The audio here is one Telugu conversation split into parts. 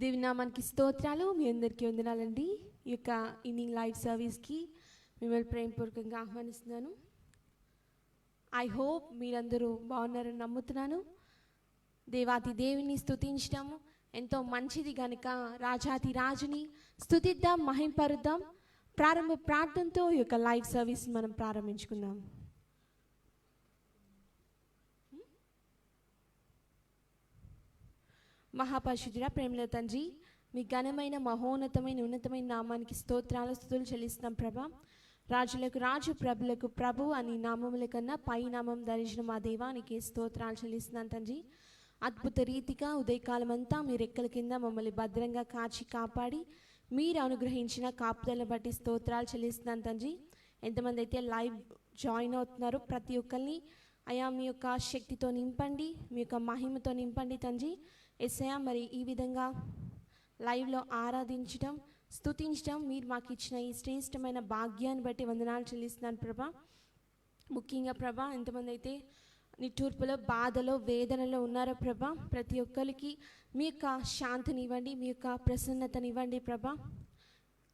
దేవుని నామానికి స్తోత్రాలు. మీ అందరికీ వందనాలండి. ఈ యొక్క ఈవినింగ్ లైవ్ సర్వీస్కి మిమ్మల్ని ప్రేమపూర్వకంగా ఆహ్వానిస్తున్నాను. ఐ హోప్ మీరందరూ బాగున్నారని నమ్ముతున్నాను. దేవాతి దేవుని స్తుతించడము ఎంతో మంచిది కనుక రాజాతి రాజుని స్తుతిద్దాం, మహింపరుద్దాం. ప్రారంభ ప్రార్థనతో ఈ యొక్క లైవ్ సర్వీస్ మనం ప్రారంభించుకుందాం. మహాపరిశుద్ధుడా, ప్రేమల తండ్రి, మీ ఘనమైన మహోన్నతమైన ఉన్నతమైన నామానికి స్తోత్రాలు స్తుతులు చెల్లిస్తున్నాం ప్రభా. రాజులకు రాజు, ప్రభులకు ప్రభు అని నామముల కన్నా పై నామం ధరించిన మా దేవానికి స్తోత్రాలు చెల్లిస్తున్నాను తండ్రి. అద్భుత రీతిగా ఉదయకాలం అంతా మీ రెక్కల కింద మమ్మల్ని భద్రంగా కాచి కాపాడి మీరు అనుగ్రహించిన కాపుదలను బట్టి స్తోత్రాలు చెల్లిస్తున్నాను తండ్రి. ఎంతమంది అయితే లైవ్ జాయిన్ అవుతున్నారో ప్రతి ఒక్కరిని అయా మీ యొక్క శక్తితో నింపండి, మీ యొక్క మహిమతో నింపండి తండ్రి. యేసయ్యా, మరి ఈ విధంగా లైవ్లో ఆరాధించడం, స్తుతించడం మీరు మాకు ఇచ్చిన ఈ శ్రేష్టమైన భాగ్యాన్ని బట్టి వందనాలు చెల్లిస్తున్నాను ప్రభా. ముఖ్యంగా ప్రభా, ఎంతమంది అయితే నిట్టూర్పులో, బాధలో, వేదనలో ఉన్నారో ప్రభా, ప్రతి ఒక్కరికి మీ యొక్క శాంతినివ్వండి, మీ యొక్క ప్రసన్నతనివ్వండి ప్రభా.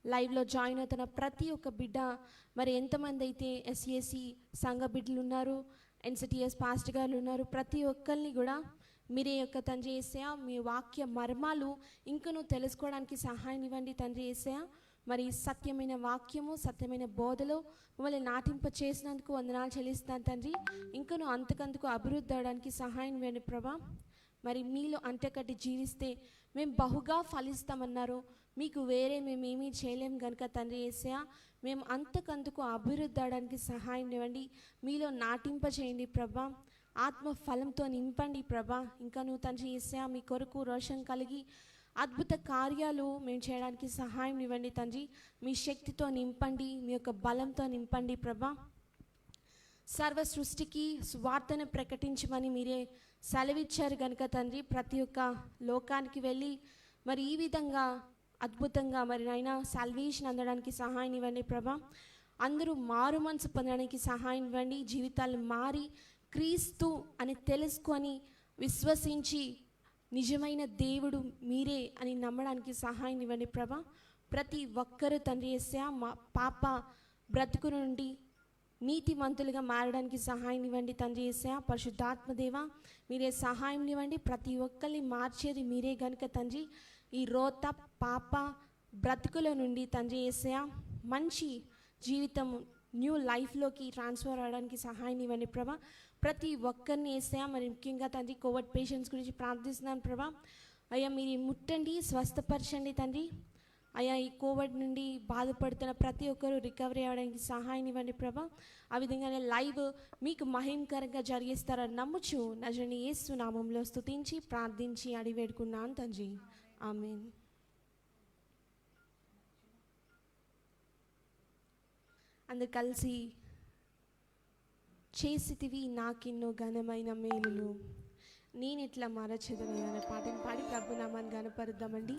లైవ్లో జాయిన్ అవుతున్న ప్రతి ఒక్క బిడ్డ, మరి ఎంతమంది అయితే ఎస్ఈఎస్సి సంఘ బిడ్డలు ఉన్నారు, ఎన్సిటిఎస్ పాస్టర్ గారు ఉన్నారు, ప్రతి ఒక్కరిని కూడా మీరే యొక్క తండ్రి యేసయ్యా మీ వాక్య మర్మాలు ఇంకనూ తెలుసుకోవడానికి సహాయం ఇవ్వండి తండ్రి యేసయ్యా. మరి సత్యమైన వాక్యము, సత్యమైన బోధలో మమ్మల్ని నాటింప చేసినందుకు వందనాలు చెల్లిస్తాను తండ్రి. ఇంకనూ అంతకంతకు అభివృద్ధి అవడానికి సహాయం ఇవ్వండి ప్రభా. మరి మీలో అంటకట్టి జీవిస్తే మేము బహుగా ఫలిస్తామన్నారు. మీకు వేరే మేమేమీ చేయలేం కనుక తండ్రి యేసయ్యా, మేము అంతకంతకు అభివృద్ధి అవడానికి సహాయం ఇవ్వండి. మీలో నాటింప చేయండి ప్రభా. ఆత్మ ఫలంతో నింపండి ప్రభా. ఇంకా నువ్వు తండ్రి యేసయ్యా మీ కొరకు రోషం కలిగి అద్భుత కార్యాలు మేము చేయడానికి సహాయం ఇవ్వండి తండ్రి. మీ శక్తితో నింపండి, మీ యొక్క బలంతో నింపండి ప్రభా. సర్వ సృష్టికి సువార్తను ప్రకటించమని మీరే సెలవిచ్చారు కనుక తండ్రి, ప్రతి ఒక్క లోకానికి వెళ్ళి మరి ఈ విధంగా అద్భుతంగా మరి నాయనా సాల్వేషన్ అందడానికి సహాయం ఇవ్వండి ప్రభా. అందరూ మారు మనసు పొందడానికి సహాయం ఇవ్వండి. జీవితాలు మారి క్రీస్తు అని తెలుసుకొని విశ్వసించి నిజమైన దేవుడు మీరే అని నమ్మడానికి సహాయం ఇవ్వండి ప్రభా. ప్రతి ఒక్కరూ తండ్రి యేసయ్యా మా పాప బ్రతుకు నుండి నీతిమంతులుగా మారడానికి సహాయం ఇవ్వండి తండ్రి యేసయ్యా. పరిశుద్ధాత్మదేవ మీరే సహాయం ఇవ్వండి. ప్రతి ఒక్కరిని మార్చేది మీరే గనుక తండ్రి, ఈ రోత పాప బ్రతుకుల నుండి తండ్రి యేసయ్యా మంచి జీవితం, న్యూ లైఫ్లోకి ట్రాన్స్ఫర్ అవడానికి సహాయం ఇవ్వండి ప్రభా. ప్రతి ఒక్కరిని యేసయ్యా, మరి ముఖ్యంగా తండ్రి కోవిడ్ పేషెంట్స్ గురించి ప్రార్థిస్తున్నాను ప్రభా. అయ్యా మీరు ముట్టండి, స్వస్థపరచండి తండ్రి. అయ్యా ఈ కోవిడ్ నుండి బాధపడుతున్న ప్రతి ఒక్కరూ రికవరీ అవ్వడానికి సహాయం ఇవ్వండి ప్రభా. ఆ విధంగానే లైవ్ మీకు మహిమకరంగా జరిగిస్తారని నమ్ముచు నజరేయుడైన యేసు నామములో స్తుతించి ప్రార్థించి అడిగి వేడుకున్నాను తండ్రి, ఆమేన్. అందరు కలిసి చేసితివి నాకెన్నో ఘనమైన మేలులు, నేనిట్లా మరచెదను అనే పాటను పాడి ప్రభు నామాన్ని గణపరుద్దామండి.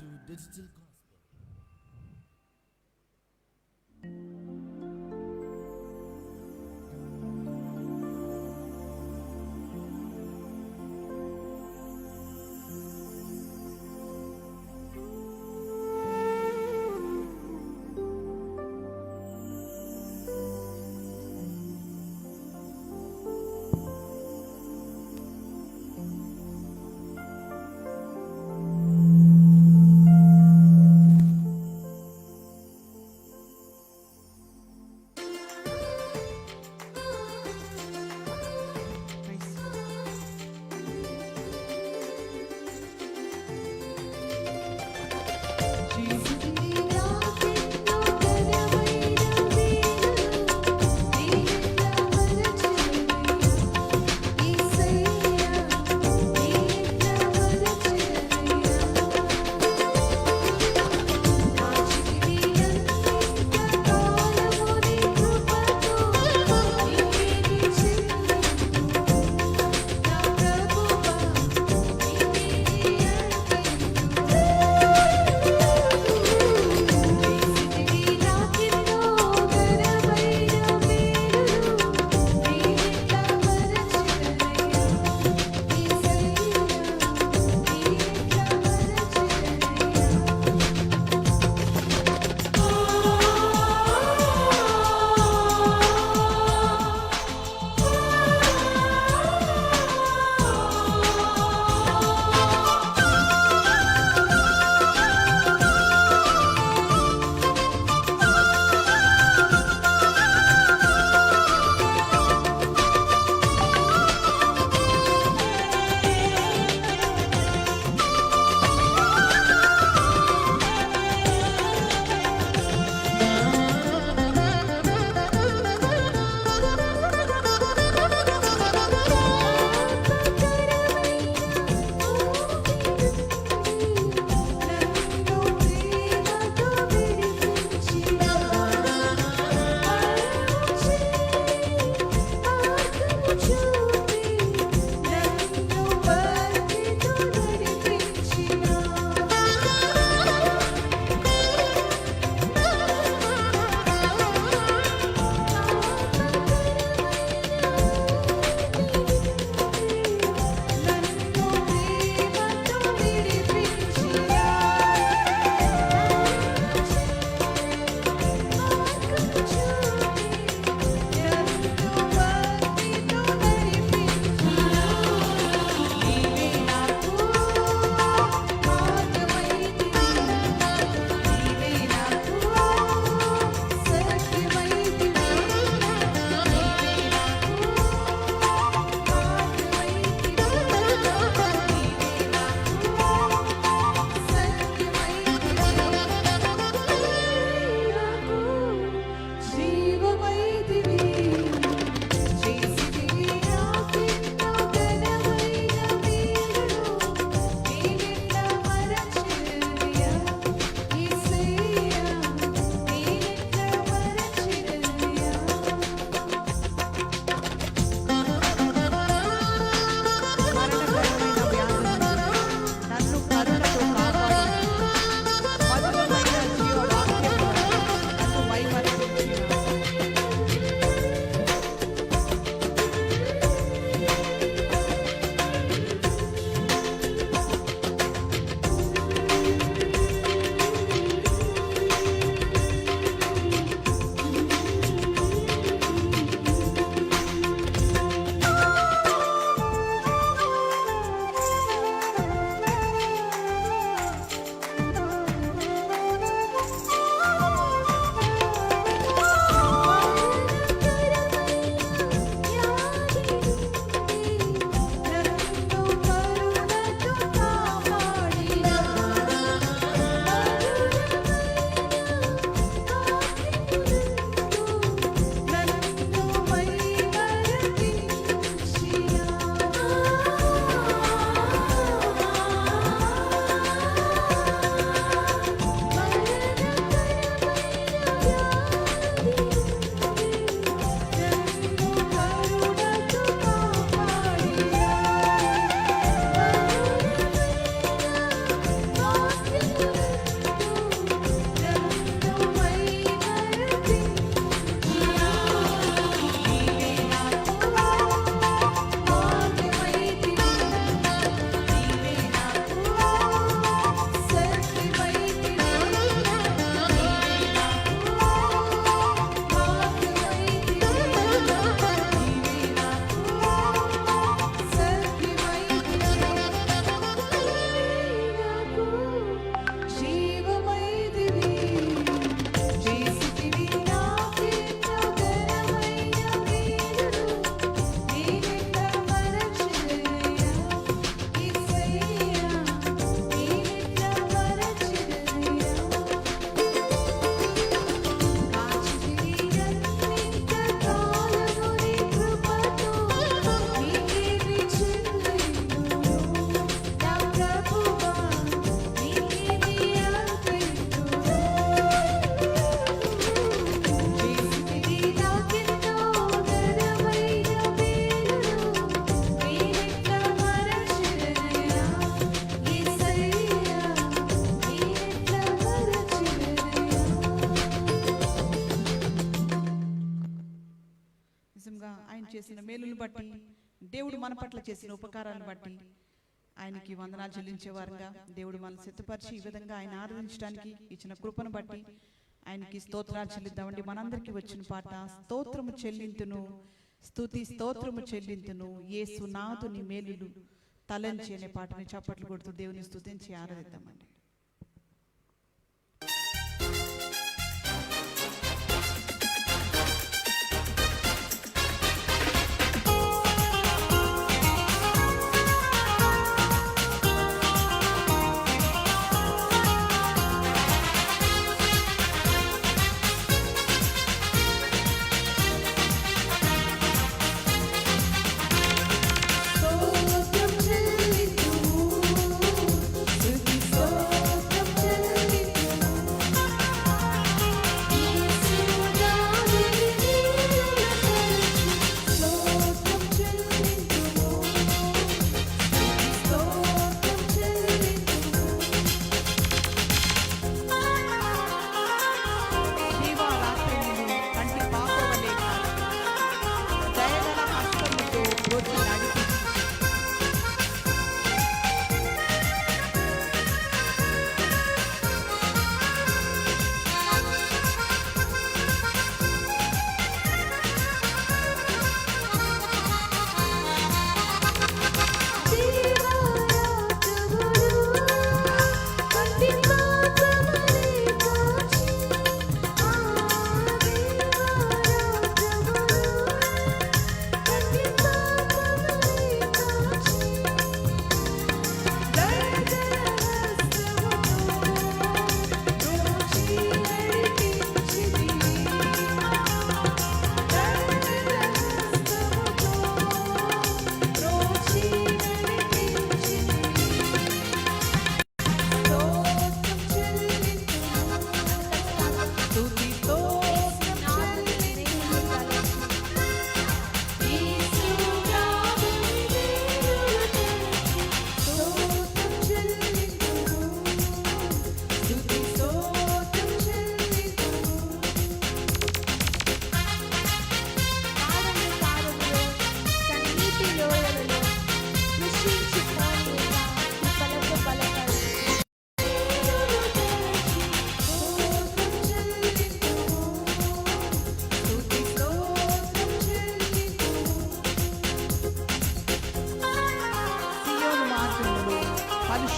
చేసిన మేలును బట్టి, దేవుడు మన పట్ల చేసిన ఉపకారాన్ని బట్టి ఆయనకి వందనాలు చెల్లించేవారుగా దేవుడు మనల్ని సిద్ధపరిచి ఈ విధంగా ఆయన ఆరాధించడానికి ఇచ్చిన కృపను బట్టి ఆయనకి స్తోత్రాలు చెల్లిద్దామండి. మనందరికీ వచ్చిన పాట స్తోత్రము చెల్లింతును, స్తుతి స్తోత్రము చెల్లింతును, యేసు నాథుని మేలులు తలంచి అనే పాటని చప్పట్లు కొడుతూ దేవుని స్తుతించి ఆరాధిద్దామండి.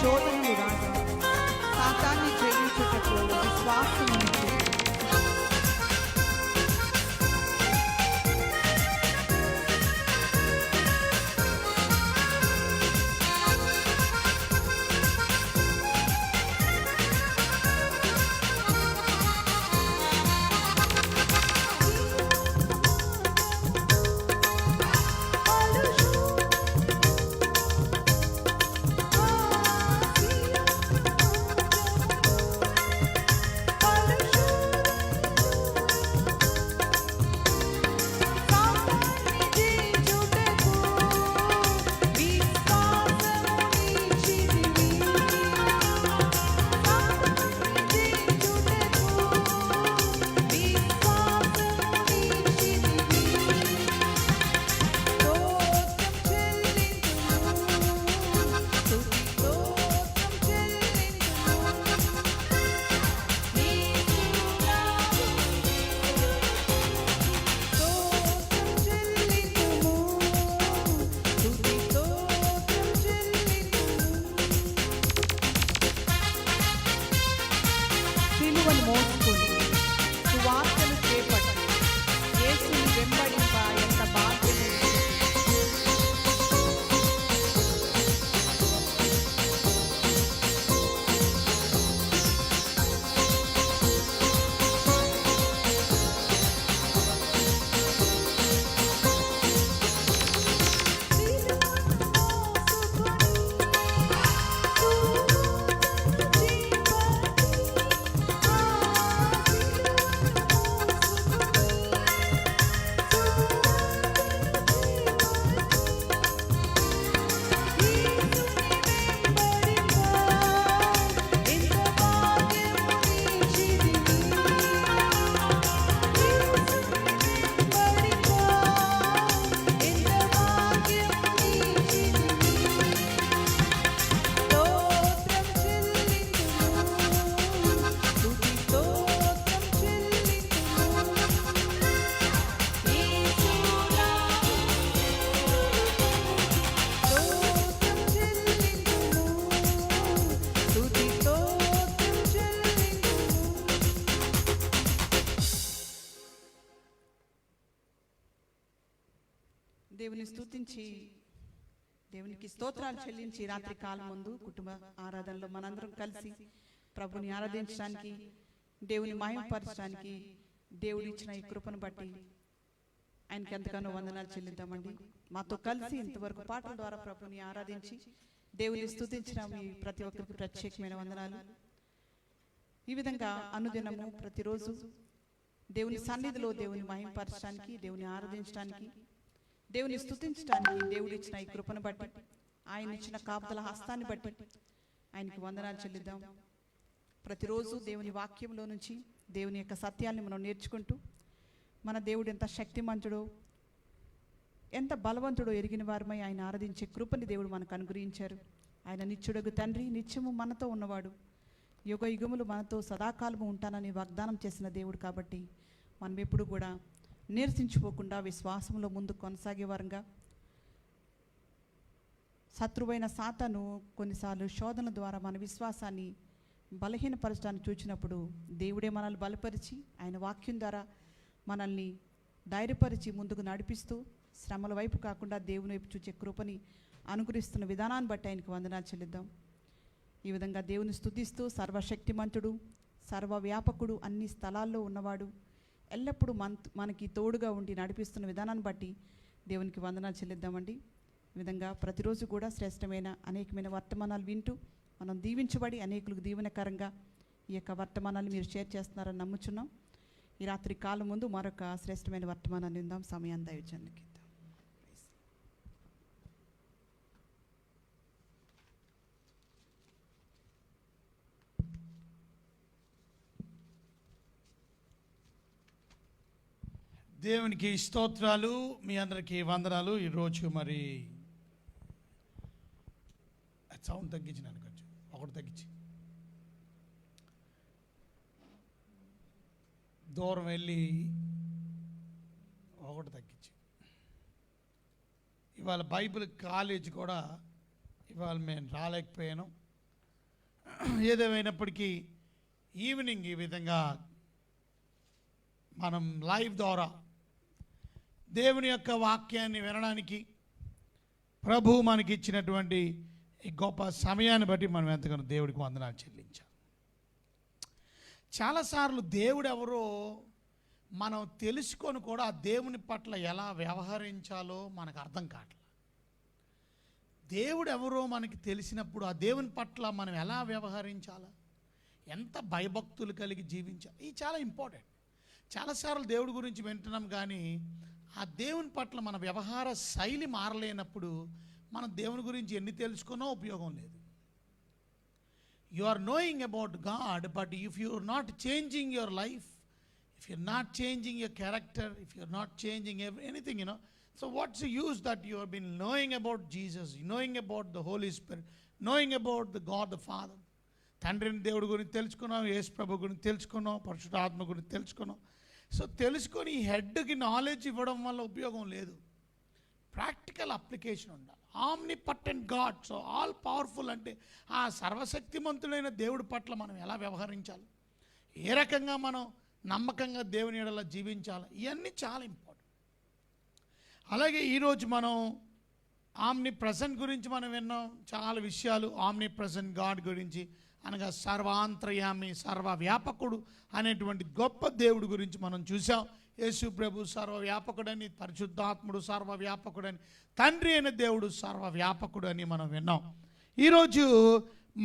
శోధనలు రాగా సాతాన్ని జయించుటకు విశ్వాసం ఉంచి Hallelujah. దేవుని స్తుతించి దేవునికి స్తోత్రాలు చెల్లించి రాత్రి కాలం ముందు కుటుంబ ఆరాధనలో మనందరం కలిసి ప్రభుని ఆరాధించడానికి, దేవుని మహిమపరచడానికి దేవుడు ఇచ్చిన ఈ కృపను బట్టి ఆయనకి ఎంతగానో వందనాలు చెల్లిద్దామండి. మాతో కలిసి ఇంతవరకు పాటల ద్వారా ప్రభుని ఆరాధించి దేవుని స్తుతించిన మీ ప్రతి ఒక్కరికి ప్రత్యేకమైన వందనాలు. ఈ విధంగా అనుదినము ప్రతిరోజు దేవుని సన్నిధిలో దేవుని మహిమపరచడానికి, దేవుని ఆరాధించడానికి, దేవుని స్తుతించడానికి దేవుడు ఇచ్చిన ఈ కృపను బట్టి, ఆయన ఇచ్చిన కాపుదల హస్తాన్ని బట్టి ఆయనకి వందనాలు చెల్లిద్దాం. ప్రతిరోజు దేవుని వాక్యంలో నుంచి దేవుని యొక్క సత్యాన్ని మనం నేర్చుకుంటూ మన దేవుడు ఎంత శక్తిమంతుడో, ఎంత బలవంతుడో ఎరిగిన వారమై ఆయన ఆరాధించే కృపని దేవుడు మనకు అనుగ్రహించారు. ఆయన నిత్యుడగు తండ్రి, నిత్యము మనతో ఉన్నవాడు, యుగ యుగములు మనతో సదాకాలము ఉంటానని వాగ్దానం చేసిన దేవుడు. కాబట్టి మనం ఎప్పుడు కూడా నీరసించిపోకుండా విశ్వాసంలో ముందు కొనసాగే వారంగా, శత్రువైన సాతాను కొన్నిసార్లు శోధన ద్వారా మన విశ్వాసాన్ని బలహీనపరచడానికి చూచినప్పుడు దేవుడే మనల్ని బలపరిచి ఆయన వాక్యం ద్వారా మనల్ని ధైర్యపరిచి ముందుకు నడిపిస్తూ శ్రమల వైపు కాకుండా దేవుని వైపు చూచే కృపని అనుగ్రహిస్తున్న విధానాన్ని బట్టి ఆయనకు వందనాలు చెల్లిద్దాం. ఈ విధంగా దేవుని స్తుతిస్తూ సర్వశక్తిమంతుడు, సర్వవ్యాపకుడు, అన్ని స్థలాల్లో ఉన్నవాడు, ఎల్లప్పుడూ మనకి తోడుగా ఉండి నడిపిస్తున్న విధానాన్ని బట్టి దేవునికి వందనాలు చెల్లిద్దామండి. ఈ విధంగా ప్రతిరోజు కూడా శ్రేష్టమైన అనేకమైన వర్తమానాలు వింటూ మనం దీవించబడి అనేకులకు దీవెనకరంగా ఈ యొక్క వర్తమానాలు మీరు షేర్ చేస్తున్నారని నమ్ముచున్నాం. ఈ రాత్రి కాలం ముందు మరొక శ్రేష్టమైన వర్తమానాన్ని విందాం. సమయాన్ని దైవజనులకి ఇద్దాం. దేవునికి స్తోత్రాలు, మీ అందరికీ వందనాలు. ఈరోజు మరి సౌండ్ తగ్గించినాను, కొంచెం ఒకటి తగ్గించి దూరం వెళ్ళి ఒకటి తగ్గించి. ఇవాళ బైబిల్ కాలేజ్ కూడా ఇవాళ మేము రాలేకపోయాను. ఏదేమైనప్పటికీ ఈవినింగ్ ఈ విధంగా మనం లైవ్ ద్వారా దేవుని యొక్క వాక్యాన్ని వినడానికి ప్రభు మనకి ఇచ్చినటువంటి ఈ గొప్ప సమయాన్ని బట్టి మనం ఎంతగానో దేవుడికి వందనాలు చెల్లించాం. చాలాసార్లు దేవుడు ఎవరో మనం తెలుసుకొని కూడా ఆ దేవుని పట్ల ఎలా వ్యవహరించాలో మనకు అర్థం కావట్లేదు. దేవుడు ఎవరో మనకి తెలిసినప్పుడు ఆ దేవుని పట్ల మనం ఎలా వ్యవహరించాలా, ఎంత భయభక్తులు కలిగి జీవించాలి, ఇది చాలా ఇంపార్టెంట్. చాలాసార్లు దేవుడి గురించి వింటున్నాం కానీ ఆ దేవుని పట్ల మన వ్యవహార శైలి మారలేనప్పుడు మనం దేవుని గురించి ఎన్ని తెలుసుకున్నా ఉపయోగం లేదు. You are knowing about God, but if you are not changing your life, if you are not changing your character, if you are not changing anything, so what's the use that you have been knowing about Jesus, knowing about the Holy Spirit, knowing about the God the Father? తండ్రిని దేవుడి గురించి తెలుసుకున్నాం, యేసు ప్రభు గురించి తెలుసుకున్నాం, పరిశుద్ధాత్మ గురించి తెలుసుకున్నాం. సో తెలుసుకొని ఈ హెడ్కి నాలెడ్జ్ ఇవ్వడం వల్ల ఉపయోగం లేదు. ప్రాక్టికల్ అప్లికేషన్ ఉండాలి. ఆమ్నిపటెంట్ గాడ్, సో ఆల్ పవర్ఫుల్ అంటే ఆ సర్వశక్తిమంతుడైన దేవుడి పట్ల మనం ఎలా వ్యవహరించాలి, ఏ రకంగా మనం నమ్మకంగా దేవుని ఎడల జీవించాలి, ఇవన్నీ చాలా ఇంపార్టెంట్. అలాగే ఈరోజు మనం ఆమ్ని ప్రెజెంట్ గురించి మనం విన్నాం, చాలా విషయాలు ఆమ్ని ప్రెజెంట్ గాడ్ గురించి, అనగా సర్వాంతర్యామి, సర్వవ్యాపకుడు అనేటువంటి గొప్ప దేవుడి గురించి మనం చూసాం. యేసు ప్రభు సర్వవ్యాపకుడని, పరిశుద్ధాత్ముడు సర్వవ్యాపకుడని, తండ్రి అయిన దేవుడు సర్వవ్యాపకుడు అని మనం విన్నాం. ఈరోజు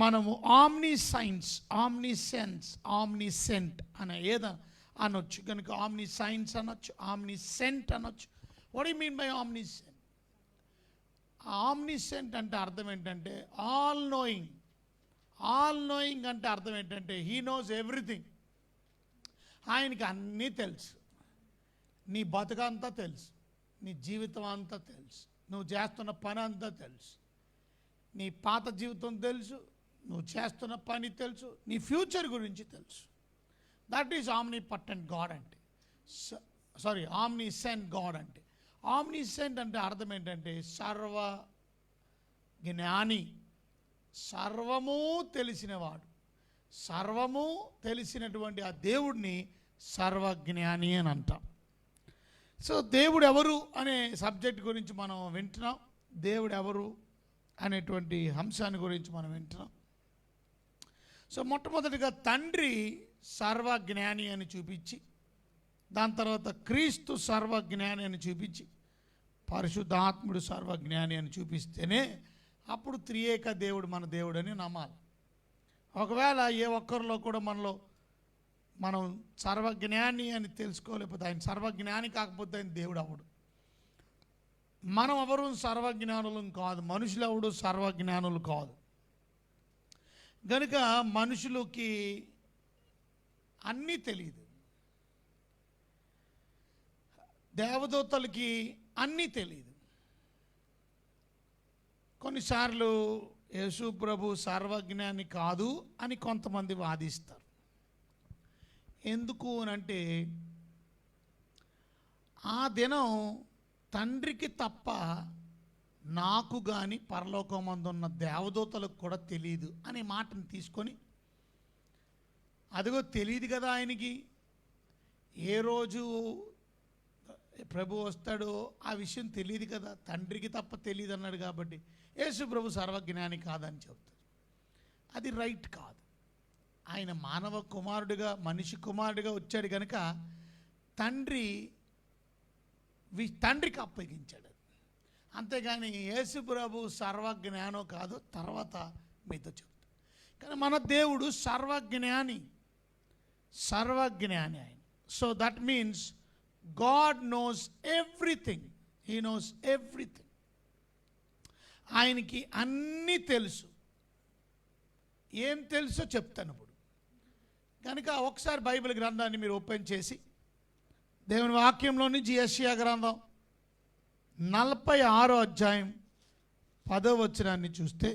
మనము omniscience, omni sense, omniscient అనే ఏదో అనొచ్చు. కనుక ఆమ్ని సైన్స్ అనొచ్చు, ఆమ్ని సెంట్ అనొచ్చు. What you mean by omniscient? Omniscient అంటే అర్థం ఏంటంటే ఆల్ నోయింగ్. ఆల్ నోయింగ్ అంటే అర్థం ఏంటంటే హీ నోస్ ఎవ్రీథింగ్. ఆయనకి అన్నీ తెలుసు. నీ బతుకంతా తెలుసు, నీ జీవితం అంతా తెలుసు, నువ్వు చేస్తున్న పని అంతా తెలుసు, నీ పాత జీవితం తెలుసు, నువ్వు చేస్తున్న పని తెలుసు, నీ ఫ్యూచర్ గురించి తెలుసు. దట్ ఈజ్ ఆమ్నిపటెంట్ గాడ్ అంటే, ఆమ్నిసెంట్ గాడ్ అంటే. ఆమ్నిసెంట్ అంటే అర్థం ఏంటంటే సర్వ జ్ఞాని, సర్వము తెలిసినవాడు. సర్వము తెలిసినటువంటి ఆ దేవుడిని సర్వజ్ఞాని అని అంటాం. సో దేవుడు ఎవరు అనే సబ్జెక్ట్ గురించి మనం వింటున్నాం. దేవుడు ఎవరు అనేటువంటి అంశాన్ని గురించి మనం వింటున్నాం. సో మొట్టమొదటిగా తండ్రి సర్వజ్ఞాని అని చూపించి, దాని తర్వాత క్రీస్తు సర్వజ్ఞాని అని చూపించి, పరిశుద్ధాత్ముడు సర్వజ్ఞాని అని చూపిస్తేనే అప్పుడు త్రియేక దేవుడు మన దేవుడు అని నమ్మాలి. ఒకవేళ ఏ ఒక్కరిలో కూడా మనం సర్వజ్ఞాని అని తెలుసుకోలేకపోతే, ఆయన సర్వజ్ఞాని కాకపోతే ఆయన దేవుడు అవడు. మనం ఎవరు సర్వజ్ఞానులు కాదు, మనుషులు ఎవడు సర్వజ్ఞానులు కాదు. కనుక మనుషులకి అన్నీ తెలియదు, దేవదూతలకి అన్నీ తెలియదు. కొన్నిసార్లు యేసు ప్రభు సర్వజ్ఞాని కాదు అని కొంతమంది వాదిస్తారు. ఎందుకు అనంటే, ఆ దినం తండ్రికి తప్ప నాకు కానీ పరలోకమందున్న దేవదూతలకు కూడా తెలియదు అనే మాటను తీసుకొని, అదిగో తెలియదు కదా ఆయనకి, ఏ రోజు ప్రభు వస్తాడో ఆ విషయం తెలియదు కదా, తండ్రికి తప్ప తెలియదు అన్నాడు కాబట్టి యేసు ప్రభు సర్వజ్ఞాని కాదని చెప్తారు. అది రైట్ కాదు. ఆయన మానవ కుమారుడిగా, మనిషి కుమారుడిగా వచ్చాడు కనుక తండ్రికి అప్పగించాడు. అంతేగాని యేసు ప్రభు సర్వజ్ఞానో కాదు, తర్వాత మీతో చెప్తాను. కానీ మన దేవుడు సర్వజ్ఞాని ఆయన. So that means God knows everything. He knows everything. ఆయనకి అన్నీ తెలుసు. ఏం తెలుసో చెప్తాను ఇప్పుడు. కనుక ఒకసారి బైబిల్ గ్రంథాన్ని మీరు ఓపెన్ చేసి దేవుని వాక్యంలో నుంచి యెషయా గ్రంథం 46వ అధ్యాయం 10వ వచనాన్ని చూస్తే,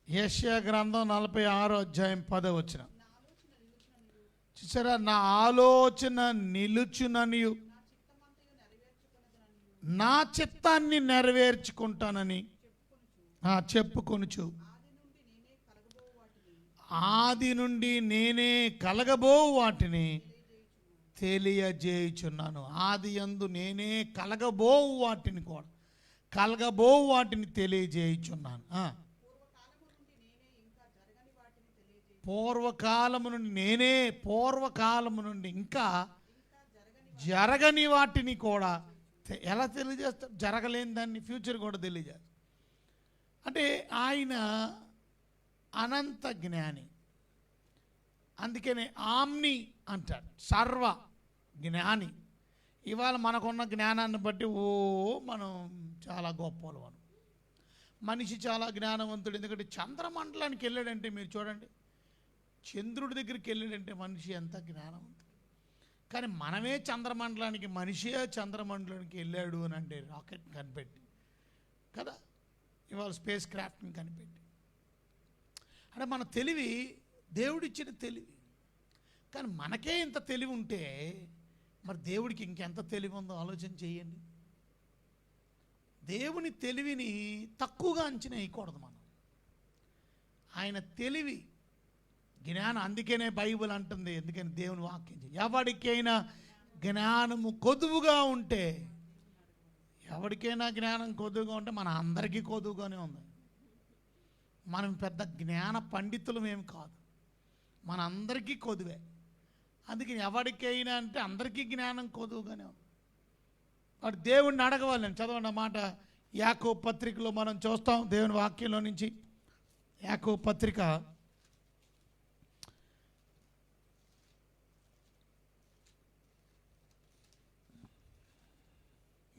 యెషయా గ్రంథం 46వ అధ్యాయం 10వ వచనం చూసారా? నా ఆలోచన నిలుచుననియు నా చిత్తాన్ని నెరవేర్చుకుంటానని చెప్పుకొనుచు, ఆది నుండి నేనే కలగబో వాటిని తెలియజేయుచున్నాను. ఆది యందు నేనే కలగబో వాటిని తెలియజేయుచున్నాను. పూర్వకాలము నుండి ఇంకా జరగని వాటిని కూడా ఎలా తెలియజేస్తారు? జరగలేని దాన్ని ఫ్యూచర్ కూడా తెలియజేస్తారు. అంటే ఆయన అనంత జ్ఞాని. అందుకనే ఆమ్ని అంటారు, సర్వ జ్ఞాని. ఇవాళ మనకున్న జ్ఞానాన్ని బట్టి మనం చాలా గొప్పవాళ్ళం. మనిషి చాలా జ్ఞానవంతుడు. ఎందుకంటే చంద్రమండలానికి వెళ్ళాడంటే మీరు చూడండి, చంద్రుడి దగ్గరికి వెళ్ళాడంటే మనిషి ఎంత జ్ఞానవంతుడు. కానీ మనమే చంద్రమండలానికి, మనిషే చంద్రమండలానికి వెళ్ళాడు అని అంటే రాకెట్ కనిపెట్టి కదా, ఇవాళ స్పేస్ క్రాఫ్ట్ని కనిపెట్టి. అంటే మన తెలివి దేవుడిచ్చిన తెలివి. కానీ మనకే ఇంత తెలివి ఉంటే మరి దేవుడికి ఇంకెంత తెలివి ఉందో ఆలోచన చేయండి. దేవుని తెలివిని తక్కువగా అంచనా వేయకూడదు మనం. ఆయన తెలివి, జ్ఞానం. అందుకనే బైబిల్ అంటుంది, ఎందుకని దేవుని వాక్యం, ఎవరికైనా జ్ఞానము కొదువుగా ఉంటే, ఎవరికైనా జ్ఞానం కొదువుగా ఉంటే మన అందరికీ కొదువుగానే ఉంది. మనం పెద్ద జ్ఞాన పండితులం ఏమి కాదు, మన అందరికీ కొదువే. అందుకని ఎవరికైనా అంటే అందరికీ జ్ఞానం కొదువుగానే ఉంది. వాడు దేవుడిని అడగవాలి. చదవండి ఆ మాట, యాకోబు పత్రికలో మనం చూస్తాం. దేవుని వాక్యంలో నుంచి యాకోబు పత్రిక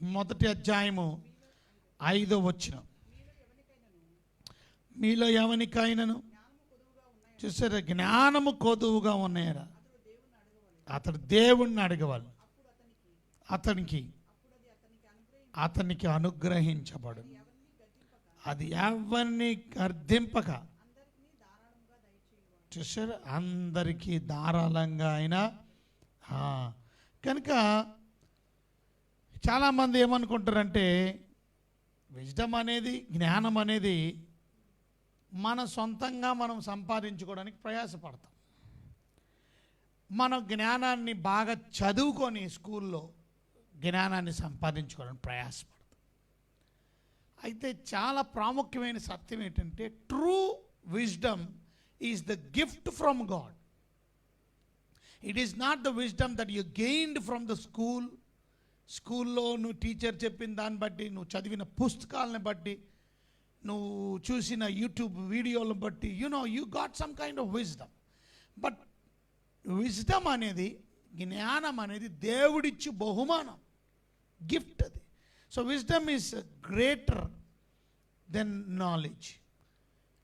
1వ అధ్యాయము 5వ వచనం. మీలో ఎవనికైనను చూసారా జ్ఞానము కొదువుగా ఉన్నాయరా, అతడు దేవుణ్ణి అడగవాలి, అతనికి అనుగ్రహించబడు. అది ఎవరిని గర్దింపక, చూసారా అందరికీ ధారాళంగా అయినా. కనుక చాలామంది ఏమనుకుంటారంటే విజ్డమ్ అనేది, జ్ఞానం అనేది మన సొంతంగా మనం సంపాదించుకోవడానికి ప్రయాసపడతాం. మన జ్ఞానాన్ని బాగా చదువుకొని స్కూల్లో జ్ఞానాన్ని సంపాదించుకోవడానికి ప్రయాసపడతాం. అయితే చాలా ప్రాముఖ్యమైన సత్యం ఏంటంటే true wisdom is the gift from God. It is not the wisdom that you gained from the స్కూల్లో నువ్వు టీచర్ చెప్పిన దాన్ని బట్టి, నువ్వు చదివిన పుస్తకాలను బట్టి, నువ్వు చూసిన యూట్యూబ్ వీడియోలను బట్టి you got some kind of wisdom. But wisdom అనేది, జ్ఞానం అనేది దేవుడిచ్చి బహుమానం, గిఫ్ట్ అది. So wisdom is greater than knowledge.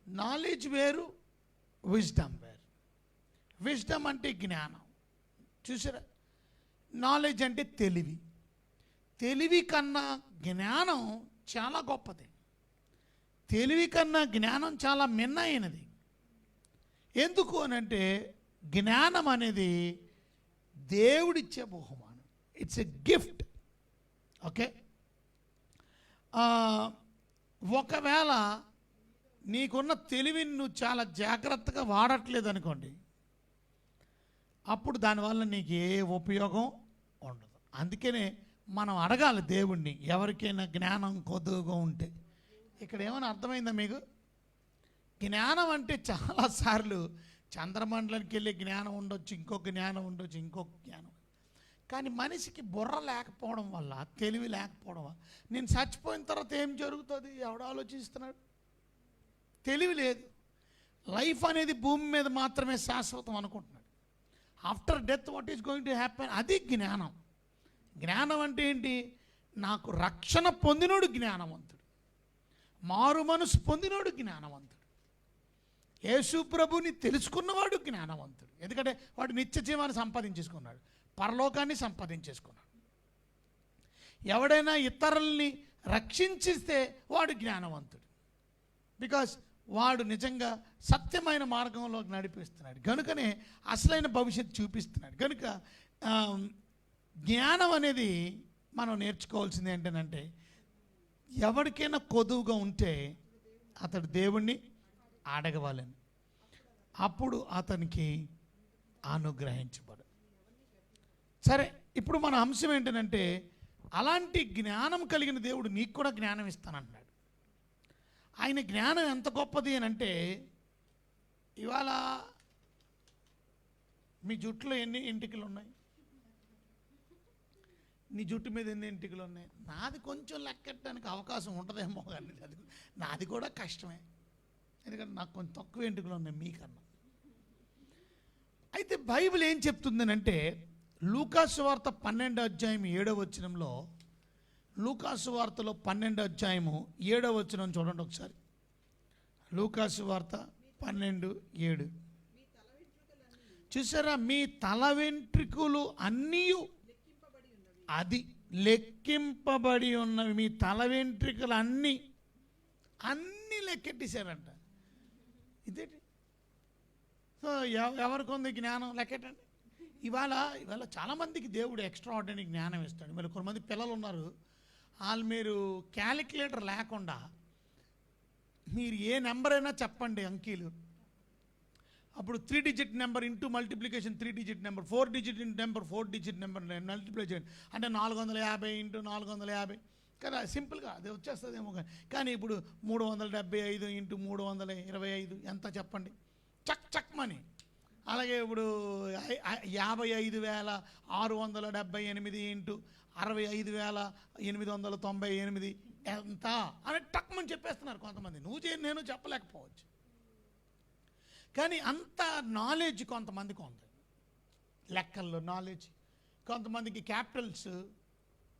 Knowledge వేరు, విజ్డమ్ వేరు. విజ్డమ్ అంటే జ్ఞానం, చూసారా? నాలెడ్జ్ అంటే తెలివి. తెలివి కన్నా జ్ఞానం చాలా గొప్పది. తెలివి కన్నా జ్ఞానం చాలా మిన్నైనది. ఎందుకు అనంటే జ్ఞానం అనేది దేవుడిచ్చే బహుమానం. It's a gift. ఓకే, ఒకవేళ నీకున్న తెలివిని నువ్వు చాలా జాగ్రత్తగా వాడట్లేదు అనుకోండి, అప్పుడు దానివల్ల నీకు ఏ ఉపయోగం ఉండదు. అందుకనే మనం అడగాలి దేవుణ్ణి, ఎవరికైనా జ్ఞానం కొద్దుగా ఉంటే. ఇక్కడ ఏమైనా అర్థమైందా మీకు? జ్ఞానం అంటే చాలాసార్లు చంద్రమండలానికి వెళ్ళే జ్ఞానం ఉండొచ్చు, ఇంకొక జ్ఞానం ఉండొచ్చు, ఇంకొక జ్ఞానం. కానీ మనిషికి బుర్ర లేకపోవడం వల్ల, తెలివి లేకపోవడం వల్ల, నేను చచ్చిపోయిన తర్వాత ఏం జరుగుతుంది ఎవడు ఆలోచిస్తున్నాడు? తెలివి లేదు. లైఫ్ అనేది భూమి మీద మాత్రమే శాశ్వతం అనుకుంటున్నాడు. After death what is going to happen, అది జ్ఞానం. జ్ఞానం అంటే ఏంటి? నాకు రక్షణ పొందినోడు జ్ఞానవంతుడు, మారు మనసు పొందినోడు జ్ఞానవంతుడు, యేసు ప్రభుని తెలుసుకున్నవాడు జ్ఞానవంతుడు. ఎందుకంటే వాడు నిత్య జీవాన్ని సంపాదించేసుకున్నాడు, పరలోకాన్ని సంపాదించేసుకున్నాడు. ఎవడైనా ఇతరుల్ని రక్షించిస్తే వాడు జ్ఞానవంతుడు. బికాస్ వాడు నిజంగా సత్యమైన మార్గంలోకి నడిపిస్తున్నాడు, కనుకనే అసలైన భవిష్యత్తు చూపిస్తున్నాడు. కనుక జ్ఞానం అనేది మనం నేర్చుకోవాల్సింది ఏంటంటే, ఎవరికైనా కొదువుగా ఉంటే అతడు దేవుణ్ణి అడగవాలని, అప్పుడు అతనికి అనుగ్రహించబడు. సరే, ఇప్పుడు మన అంశం ఏంటంటే, అలాంటి జ్ఞానం కలిగిన దేవుడు నీకు కూడా జ్ఞానం ఇస్తానంటున్నాడు. ఆయన జ్ఞానం ఎంత గొప్పది అని అంటే, ఇవాళ మీ జుట్టులో ఎన్ని ఎంటికలు ఉన్నాయి? నీ జుట్టు మీద ఎన్ని ఎంటికలు ఉన్నాయి? నాది కొంచెం లెక్కెట్టడానికి అవకాశం ఉంటుందేమో, కానీ నాది కూడా కష్టమే, ఎందుకంటే నాకు కొంచెం తక్కువ ఎంటికలు ఉన్నాయి మీకన్నా. అయితే బైబిల్ ఏం చెప్తుందనంటే, లూకాసు వార్త 12వ అధ్యాయం 7వ వచనంలో, లూకాసు వార్తలో 12వ అధ్యాయము 7వ వచనం చూడండి ఒకసారి. లూకాసు వార్త 12:7. చూసారా? మీ తల వెంట్రుకలు అన్నీ, అది లెక్కింపబడి ఉన్నవి. మీ తల వెంట్రుకలు అన్నీ లెక్కెట్టేశారంట. ఇదేంటి? సో ఎవరికి ఉంది జ్ఞానం? లెక్కెట్టండి. ఇవాళ చాలామందికి దేవుడు ఎక్స్ట్రా ఆర్డినరీ జ్ఞానం ఇస్తాడు. మరి కొంతమంది పిల్లలు ఉన్నారు, వాళ్ళు మీరు క్యాలిక్యులేటర్ లేకుండా మీరు ఏ నెంబర్ అయినా చెప్పండి అంకీలు, అప్పుడు 3 digit number into multiplication 3 digit number, 4 digit number 4 digit number multiply చేయండి అంటే 450 ఇంటూ 450 కదా, సింపుల్గా అది వచ్చేస్తుందేమో. కానీ ఇప్పుడు 375 ఇంటూ 325 ఎంత చెప్పండి? చక్ చక్ మని. అలాగే ఇప్పుడు 55,678 ఇంటూ 65,898 ఎంత అని టక్మని చెప్పేస్తున్నారు కొంతమంది. నేను చెప్పలేకపోవచ్చు, కానీ అంత నాలెడ్జ్ కొంతమందికి ఉంది. లెక్కల్లో నాలెడ్జ్ కొంతమందికి. క్యాపిటల్స్,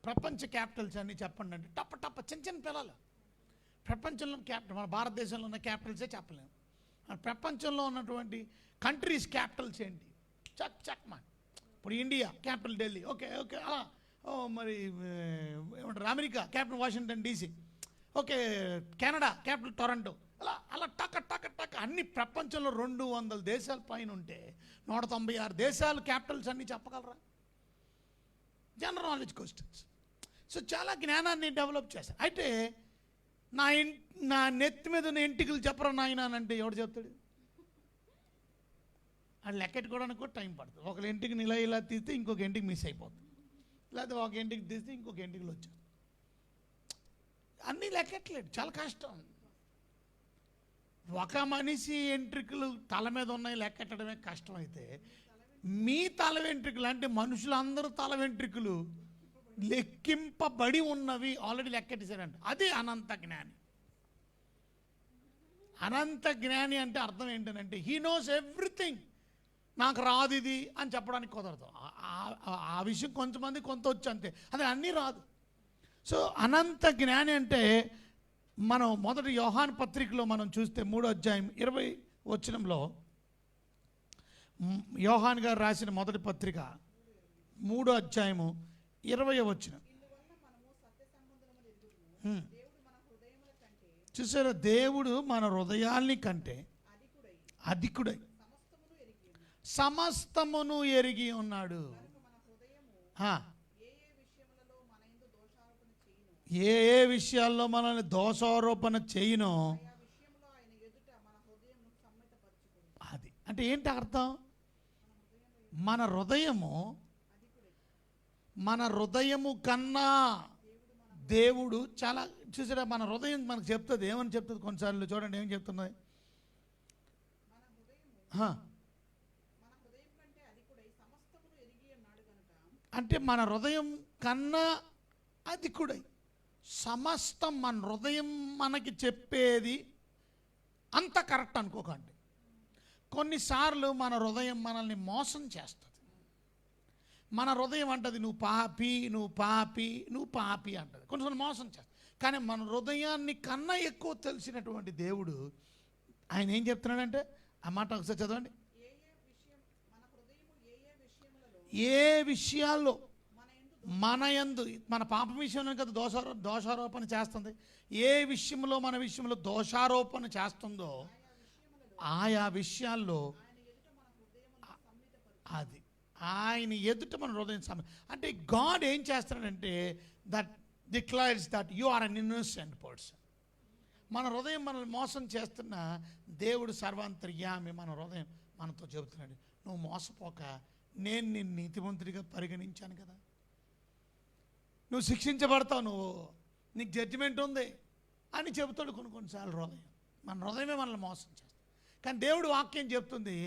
ప్రపంచ క్యాపిటల్స్ అన్నీ చెప్పండి అంటే టప్ప చిన్న పిల్లలు ప్రపంచంలో క్యాపిటల్, మన భారతదేశంలో ఉన్న క్యాపిటల్సే చెప్పలేము. ప్రపంచంలో ఉన్నటువంటి కంట్రీస్ క్యాపిటల్స్ ఏంటి? చక్ చక్ మన. ఇప్పుడు India capital Delhi, okay okay అలా. మరి ఏమంటారు, America capital Washington DC, okay. Canada capital Toronto, అలా అలా టక్ టక్ టక్ అన్ని ప్రపంచంలో 200 దేశాల పైన ఉంటే 196 దేశాలు క్యాపిటల్స్ అన్నీ చెప్పగలరా? General knowledge questions. సో చాలా జ్ఞానాన్ని డెవలప్ చేశారు. అయితే నా నెత్తి మీద ఉన్న ఎంటికలు చెప్పరా నాయన అంటే ఎవడు చెప్తాడు? అది లెక్కెట్టుకోవడానికి కూడా టైం పడుతుంది. ఒక ఇంటికి ఇలా తీస్తే ఇంకొక ఇంటికి మిస్ అయిపోతుంది. లేకపోతే ఒక ఇంటికి తీస్తే ఇంకొక ఇంటికి వచ్చాను. అన్నీ లెక్కట్లేదు, చాలా కష్టం. ఒక మనిషి ఎంట్రికలు తల మీద ఉన్నాయి లెక్కెట్టడమే కష్టమైతే, మీ తల వెంట్రుకలు అంటే మనుషులందరూ తల వెంట్రుకలు లెక్కింపబడి ఉన్నవి ఆల్రెడీ లెక్కెట్టేశారంట. అది అనంత జ్ఞాని. అనంత జ్ఞాని అంటే అర్థం ఏంటంటే హీ నోస్ ఎవ్రీథింగ్. నాకు రాదు ఇది అని చెప్పడానికి కుదరదు. ఆ విషయం కొంతమంది కొంత వచ్చు అంతే, అది అన్నీ రాదు. సో అనంత జ్ఞాని అంటే మనం మొదటి యోహాను పత్రికలో మనం చూస్తే 3వ అధ్యాయం 20వ వచనంలో, యోహాను గారు రాసిన మొదటి పత్రిక 3వ అధ్యాయము 20వ వచనం. చూసారా, దేవుడు మన హృదయాల్ని కంటే అధికుడై సమస్తమును ఎరిగి ఉన్నాడు. ఏ ఏ విషయాల్లో మనల్ని దోషారోపణ చేయనో అది అంటే ఏంటి అర్థం? మన హృదయము కన్నా దేవుడు చాలా చూసారా, మన హృదయం మనకు చెప్తుంది. ఏమని చెప్తుంది? కొన్నిసార్లు చూడండి ఏం చెప్తున్నది. అంటే మన హృదయం కన్నా అధికుడై సమస్తం, మన హృదయం మనకి చెప్పేది అంత కరెక్ట్ అనుకోకండి. కొన్నిసార్లు మన హృదయం మనల్ని మోసం చేస్తుంది. మన హృదయం అంటది నువ్వు పాపి, నువ్వు పాపి, నువ్వు పాపి అంటది. కొన్నిసార్లు మోసం చేస్తుంది. కానీ మన హృదయాన్ని కన్నా ఎక్కువ తెలిసినటువంటి దేవుడు ఆయన ఏం చెప్తున్నాడంటే, ఆ మాట ఒకసారి చదవండి. ఏ విషయాల్లో మన యందు, మన పాపం విషయంలో కదా దోషారోపణ చేస్తుంది. ఏ విషయంలో మన విషయంలో దోషారోపణ చేస్తుందో ఆయా విషయాల్లో అది ఆయన ఎదుట మన హృదయం అంటే గాడ్ ఏం చేస్తాడంటే that declares that you are an innocent person. మన హృదయం మనల్ని మోసం చేస్తున్న దేవుడు సర్వాంతర్యామి మన హృదయం మనతో చెబుతున్నాడు, నువ్వు మోసపోక నేను నిన్ను నీతిమంతుడిగా పరిగణించాను కదా, నువ్వు శిక్షించబడతావు, నీకు జడ్జిమెంట్ ఉంది అని చెబుతాడు. కొన్నిసార్లు హృదయం, మన హృదయమే మనల్ని మోసం చేస్తుంది. కానీ దేవుడు వాక్యం చెప్తుంది,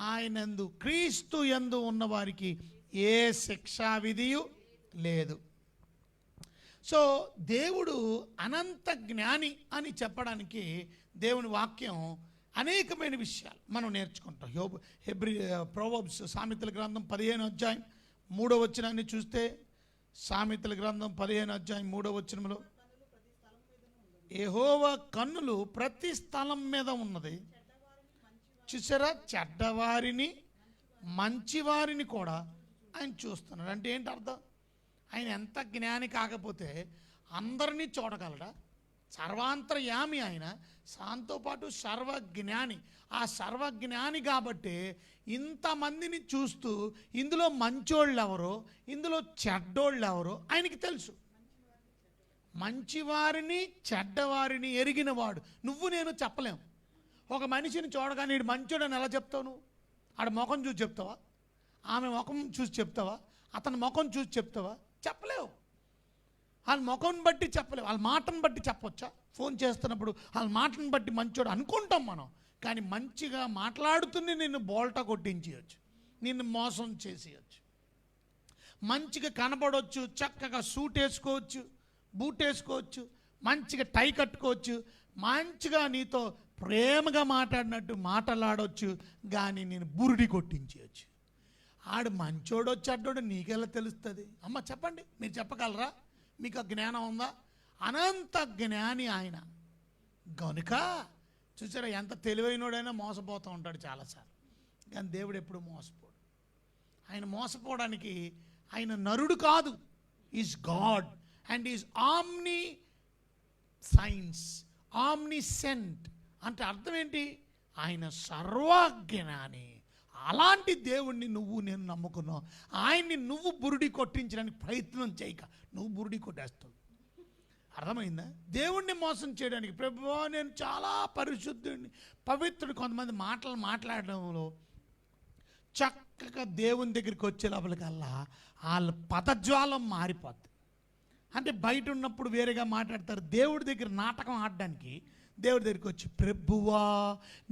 ఆయనందు క్రీస్తు యందు ఉన్నవారికి ఏ శిక్షా విధియు లేదు. సో దేవుడు అనంత జ్ఞాని అని చెప్పడానికి దేవుని వాక్యం అనేకమైన విషయాలు మనం నేర్చుకుంటాం. ప్రొవర్బ్స్ సామెతల గ్రంథం 15వ అధ్యాయం 3వ వచనాన్ని చూస్తే, సామెతల గ్రంథం 15వ అధ్యాయం 3వ వచనంలో, యెహోవా కన్నులు ప్రతి స్థలం మీద ఉన్నది. చూసారా, చెడ్డవారిని మంచివారిని కూడా ఆయన చూస్తున్నాడు. అంటే ఏంటి అర్థం? ఆయన ఎంత జ్ఞాని కాకపోతే అందరినీ చూడగలడా? సర్వాంతర్యామి ఆయన, సాంతో పాటు సర్వజ్ఞాని. ఆ సర్వజ్ఞాని కాబట్టి ఇంతమందిని చూస్తూ ఇందులో మంచోళ్ళు ఎవరో, ఇందులో చెడ్డోళ్ళు ఎవరో ఆయనకి తెలుసు. మంచివారిని చెడ్డవారిని ఎరిగినవాడు. నువ్వు నేను చెప్పలేం. ఒక మనిషిని చూడగానే వీడు మంచోడని ఎలా చెప్తావు? నువ్వు ఆడ ముఖం చూసి చెప్తావా? ఆమె ముఖం చూసి చెప్తావా? అతని ముఖం చూసి చెప్తావా? చెప్పలేవు. వాళ్ళ ముఖం బట్టి చెప్పలేవు, వాళ్ళ మాటను బట్టి చెప్పొచ్చా? ఫోన్ చేస్తున్నప్పుడు వాళ్ళ మాటను బట్టి మంచోడు అనుకుంటాం మనం. కానీ మంచిగా మాట్లాడుతూనే నిన్ను బోల్టా కొట్టించేయచ్చు, నిన్ను మోసం చేసేయచ్చు. మంచిగా కనబడవచ్చు, చక్కగా సూట్ వేసుకోవచ్చు, బూట్ వేసుకోవచ్చు, మంచిగా టై కట్టుకోవచ్చు, మంచిగా నీతో ప్రేమగా మాట్లాడినట్టు మాట్లాడవచ్చు, కానీ నేను బురుడి కొట్టించేయచ్చు. ఆడు మంచోడో చెడ్డోడో నీకెలా తెలుస్తుంది? అమ్మ చెప్పండి, మీరు చెప్పగలరా? మీకు ఆ జ్ఞానం ఉందా? అనంత జ్ఞాని ఆయన గనుక చూసారా, ఎంత తెలివైనోడైనా మోసపోతూ ఉంటాడు చాలాసార్లు. కానీ దేవుడు ఎప్పుడు మోసపోడు. ఆయన మోసపోవడానికి ఆయన నరుడు కాదు, is God and is omniscience, omniscient. అంటే అర్థం ఏంటి? ఆయన సర్వజ్ఞాని. అలాంటి దేవుణ్ణి నువ్వు నేను నమ్ముకున్నావు. ఆయన్ని నువ్వు బురుడి కొట్టించడానికి ప్రయత్నం చేయక నువ్వు బురుడి కొట్టేస్తావు. అర్థమైందా? దేవుణ్ణి మోసం చేయడానికి, ప్రభువా నేను చాలా పరిశుద్ధుడిని, పవిత్రుడు. కొంతమంది మాటలు మాట్లాడడంలో చక్కగా దేవుని దగ్గరికి వచ్చే లోపలికల్లా వాళ్ళ పదజ్వాలం మారిపోద్ది. అంటే బయట ఉన్నప్పుడు వేరేగా మాట్లాడతారు, దేవుడి దగ్గర నాటకం ఆడడానికి దేవుడి దగ్గరికి వచ్చి, ప్రభువా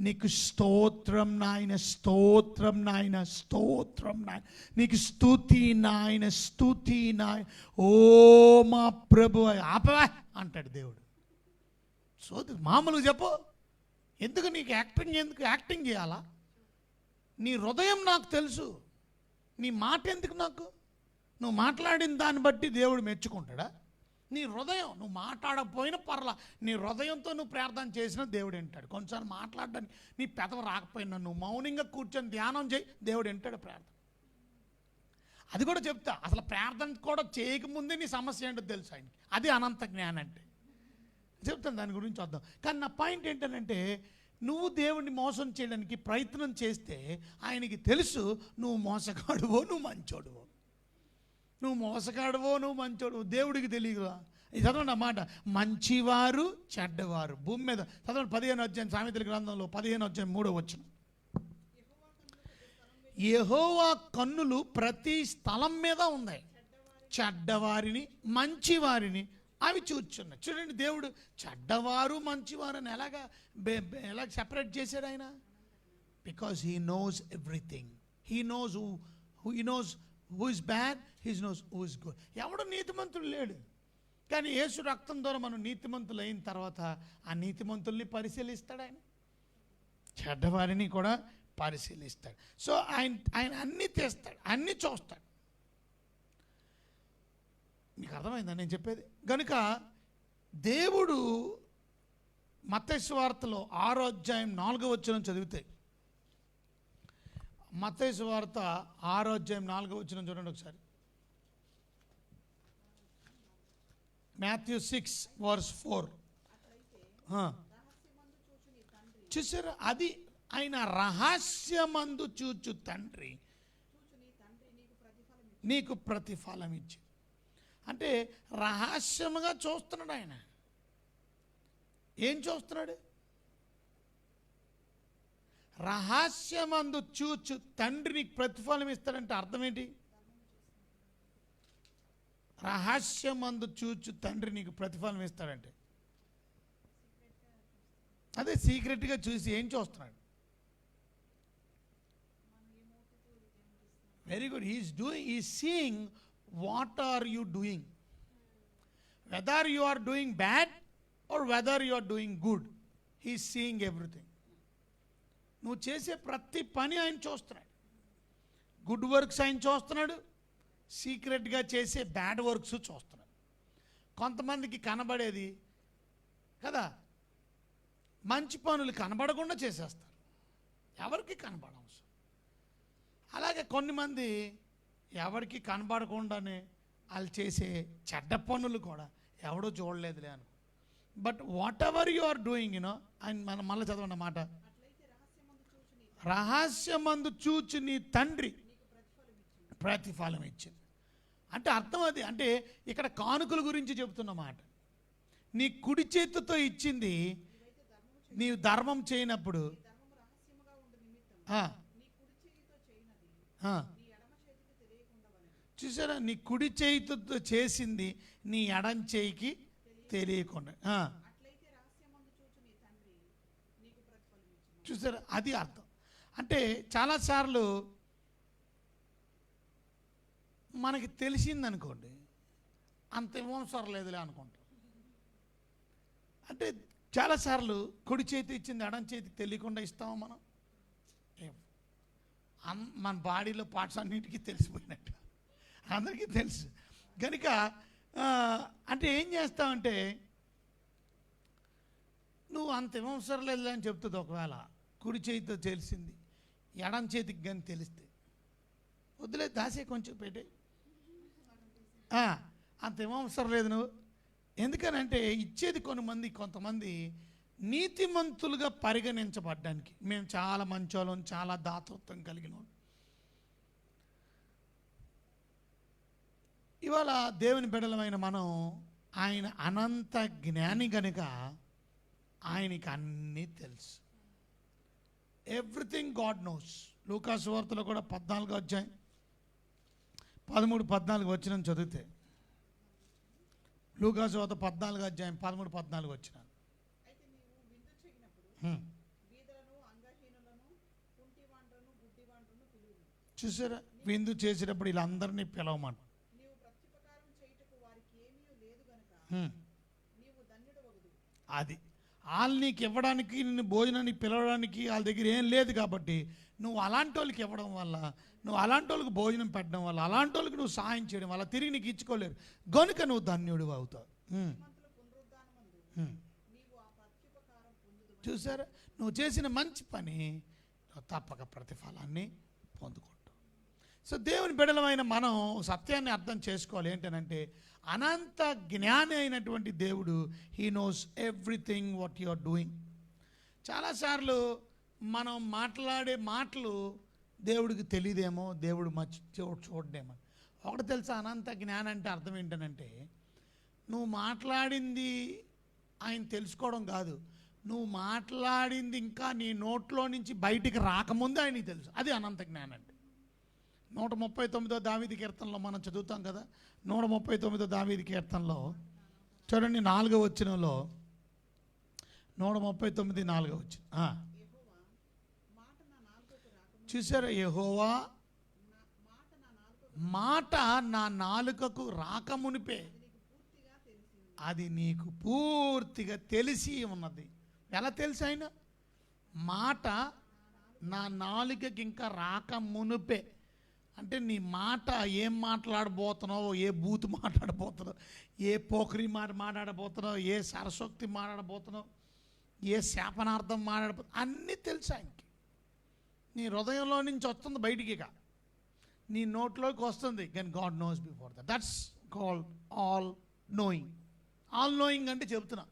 నీకు స్తోత్రం నాయన, స్తోత్రం నాయన, స్తోత్రం నాయన, నీకు స్తుతి నాయన, స్తుతి నాయన, ఓ మా ప్రభు ఆపవా అంటాడు దేవుడు. మామూలుగా చెప్పు, ఎందుకు నీకు యాక్టింగ్ చేయాలా? నీ హృదయం నాకు తెలుసు, నీ మాట ఎందుకు నాకు? నువ్వు మాట్లాడిన దాన్ని బట్టి దేవుడు మెచ్చుకుంటాడా? నీ హృదయం, నువ్వు మాట్లాడకపోయినా పర్లా, నీ హృదయంతో నువ్వు ప్రార్థన చేసినా దేవుడు వింటాడు. కొన్నిసార్లు మాట్లాడడానికి నీ పెదవి రాకపోయినా నువ్వు మౌనంగా కూర్చొని ధ్యానం చేయి, దేవుడు వింటాడు ప్రార్థన. అది కూడా చెప్తా, అసలు ప్రార్థన కూడా చేయకముందే నీ సమస్య ఏంటో తెలుసు ఆయనకి. అది అనంత జ్ఞానం అంటే. చెప్తాను, దాని గురించి వద్దాం. కానీ నా పాయింట్ ఏంటంటే, నువ్వు దేవుణ్ణి మోసం చేయడానికి ప్రయత్నం చేస్తే ఆయనకి తెలుసు నువ్వు మోసగాడువో నువ్వు మంచోడువో. నువ్వు మోసగాడువో నువ్వు మంచోడువో దేవుడికి తెలియదురా. ఇది చదవండి అన్నమాట, మంచివారు చెడ్డవారు భూమి మీద. చదవండి 15వ అధ్యాయం సామెతల గ్రంథంలో 15వ అధ్యాయం 3వ వచనం. యెహోవా కన్నులు ప్రతి స్థలం మీద ఉన్నాయి, చెడ్డవారిని మంచివారిని అవి చూచున్నాయి. చూడండి, దేవుడు చెడ్డవారు మంచివారు అని ఎలా సెపరేట్ చేశాడు ఆయన? Because he knows everything. He knows who is bad, he knows who is good. ఎవడు నీతిమంతుడు లేడు, కానీ యేసు రక్తం ద్వారా మనం నీతిమంతులు అయిన తర్వాత ఆ నీతిమంతుల్ని పరిశీలిస్తాడు ఆయన, చెడ్డవారిని కూడా పరిశీలిస్తాడు. సో ఆయన అన్నీ తీస్తాడు, అన్నీ చూస్తాడు. మీకు అర్థమైందా నేను చెప్పేది? కనుక దేవుడు మత్తయి సువార్తలో 6వ అధ్యాయం 4వ వచనం చదివితే, మత్తయి సువార్త 6వ అధ్యాయం 4వ వచనం చూడండి ఒకసారి. Matthew 6:4. చూసారా, అది ఆయన రహస్యమందు చూచు తండ్రి నీకు ప్రతిఫలం ఇచ్చి. అంటే రహస్యముగా చూస్తున్నాడు ఆయన. ఏం చూస్తున్నాడు? రహస్యమందు చూచు తండ్రి నీకు ప్రతిఫలం ఇస్తాడంటే అర్థం ఏంటి? రహస్యమందు చూచు తండ్రి నీకు ప్రతిఫలం ఇస్తాడంటే అదే సీక్రెట్గా చూసి ఏం చూస్తున్నాడు? Very good. He is seeing what are you doing, whether you are doing bad or whether you are doing good. He is seeing everything. నువ్వు చేసే ప్రతి పని ఆయన చూస్తున్నాడు. గుడ్ వర్క్స్ ఆయన చూస్తున్నాడు, సీక్రెట్గా చేసే బ్యాడ్ వర్క్స్ చూస్తున్నాడు. కొంతమందికి కనబడేది కదా, మంచి పనులు కనబడకుండా చేసేస్తారు, ఎవరికి కనబడవసరం. అలాగే కొన్ని మంది ఎవరికి కనబడకుండానే వాళ్ళు చేసే చెడ్డ పనులు కూడా ఎవడో చూడలేదులే అను. But whatever you are doing, ఆయన మళ్ళీ చదవండి అన్నమాట, రహస్యమందు చూచి నీ తండ్రి ప్రతిఫలం ఇచ్చింది. అంటే అర్థం అది. అంటే ఇక్కడ కానుకల గురించి చెబుతున్నమాట. నీ కుడి చేతితో ఇచ్చింది నీవు ధర్మం చేయనప్పుడు, చూసారా, నీ కుడి చేతితో చేసింది నీ ఎడం చేయికి తెలియకుండా. చూసారా, అది అర్థం. అంటే చాలాసార్లు మనకి తెలిసిందనుకోండి, అంత అవసరం లేదులే అనుకుంటాం. అంటే చాలాసార్లు కుడి చేతి ఇచ్చింది ఎడం చేతికి తెలియకుండా ఇస్తాము మనం. మన బాడీలో పార్ట్స్ అన్నిటికీ తెలిసిపోయినట్టు అందరికీ తెలుసు. కనుక అంటే ఏం చేస్తావంటే, నువ్వు అంత అవసరం లేదు అని చెప్తుంది. ఒకవేళ కుడి చేతితో తెలిసింది ఎడం చేతికి కానీ తెలిస్తే వద్దులే, దాసే కొంచెం పెట్టే, అంత అవసరం లేదు నువ్వు. ఎందుకనంటే ఇచ్చేది కొంతమంది నీతిమంతులుగా పరిగణించబడ్డానికి. మేము చాలా మంచోళ్ళం, చాలా దాతృత్వం కలిగిన వాళ్ళు. ఇవాళ దేవుని బిడ్డలమైన మనం, ఆయన అనంత జ్ఞాని గనుక ఆయనకి అన్నీ తెలుసు. Everything God nose. లూకాసు వార్తలో కూడా 14వ అధ్యాయం 13-14 వచనం చదివితే, లూకాసు వార్త 14వ అధ్యాయం 13-14 వచనాలు. అయితే నీవు విందు చేయనప్పుడు హ్మ్. బీదలను, అంగహీనులను, కుంటివాండ్రను, గుడ్డివాండ్రను పిలువుము. చూసారా, విందు చేసేటప్పుడు వీళ్ళందరినీ పిలవమాట. నీవు ప్రత్యుపకారం చేయుటకు వారికి ఏమీ లేదు గనుక హ్మ్. నీవు ధన్యుడవగుదు. అది వాళ్ళు నీకు ఇవ్వడానికి, నిన్ను భోజనానికి పిలవడానికి వాళ్ళ దగ్గర ఏం లేదు కాబట్టి నువ్వు అలాంటి వాళ్ళకి ఇవ్వడం వల్ల, నువ్వు అలాంటి వాళ్ళకి భోజనం పెట్టడం వల్ల, అలాంటి వాళ్ళకి నువ్వు సహాయం చేయడం వల్ల తిరిగి నీకు ఇచ్చుకోలేరు గనుక నువ్వు ధన్యుడు అవుతావు. శ్రీమంతుల పునరుద్ధానమందు హ్మ్. నీవు ఆ ప్రత్యుపకారం పొందుదు. చూసారా, నువ్వు చేసిన మంచి పని నువ్వు తప్పక ప్రతిఫలాన్ని పొందుకుంటావు. సో దేవుని బిడ్డలమైన మనం సత్యాన్ని అర్థం చేసుకోవాలి. ఏంటనంటే అనంత జ్ఞాని అయినటువంటి దేవుడు, he knows everything what you are doing. చాలాసార్లు మనం మాట్లాడే మాటలు దేవుడికి తెలియదేమో, దేవుడు చూడడేమో. ఒకటి తెలుసా, అనంత జ్ఞానం అంటే అర్థం ఏంటనంటే నువ్వు మాట్లాడింది ఆయన తెలుసుకోవడం కాదు, నువ్వు మాట్లాడింది ఇంకా నీ నోట్లో నుంచి బయటికి రాకముందే ఆయనకి తెలుసు. అది అనంత జ్ఞానం అంటే. 139వ దావీదు కీర్తనలో మనం చదువుతాం కదా, 139వ దావీదు కీర్తనలో చూడండి 4వ వచనంలో, 139:4 వచ్చిన యెహోవా మాట నా నాలుకకు రాకముందు చూసారా, యెహోవా మాట నా నాలుకకు రాకమునిపే అది నీకు పూర్తిగా తెలిసి ఉన్నది. ఎలా తెలుసు ఆయన మాట నా నాలుకకి ఇంకా రాక మునిపే అంటే నీ మాట ఏం మాట్లాడబోతున్నావు, ఏ బూతు మాట్లాడబోతున్నావు, ఏ పోఖరి మాట మాట్లాడబోతున్నావు, ఏ సరస్వక్తి మాట్లాడబోతున్నావు, ఏ శాపనార్థం మాట్లాడబోతున్నావు, అన్నీ తెలుసు ఆయనకి. నీ హృదయంలో నుంచి వస్తుంది బయటికిగా, నీ నోట్లోకి వస్తుంది. Can God knows before that. That's called all knowing. All knowing అంటే చెప్తున్నా,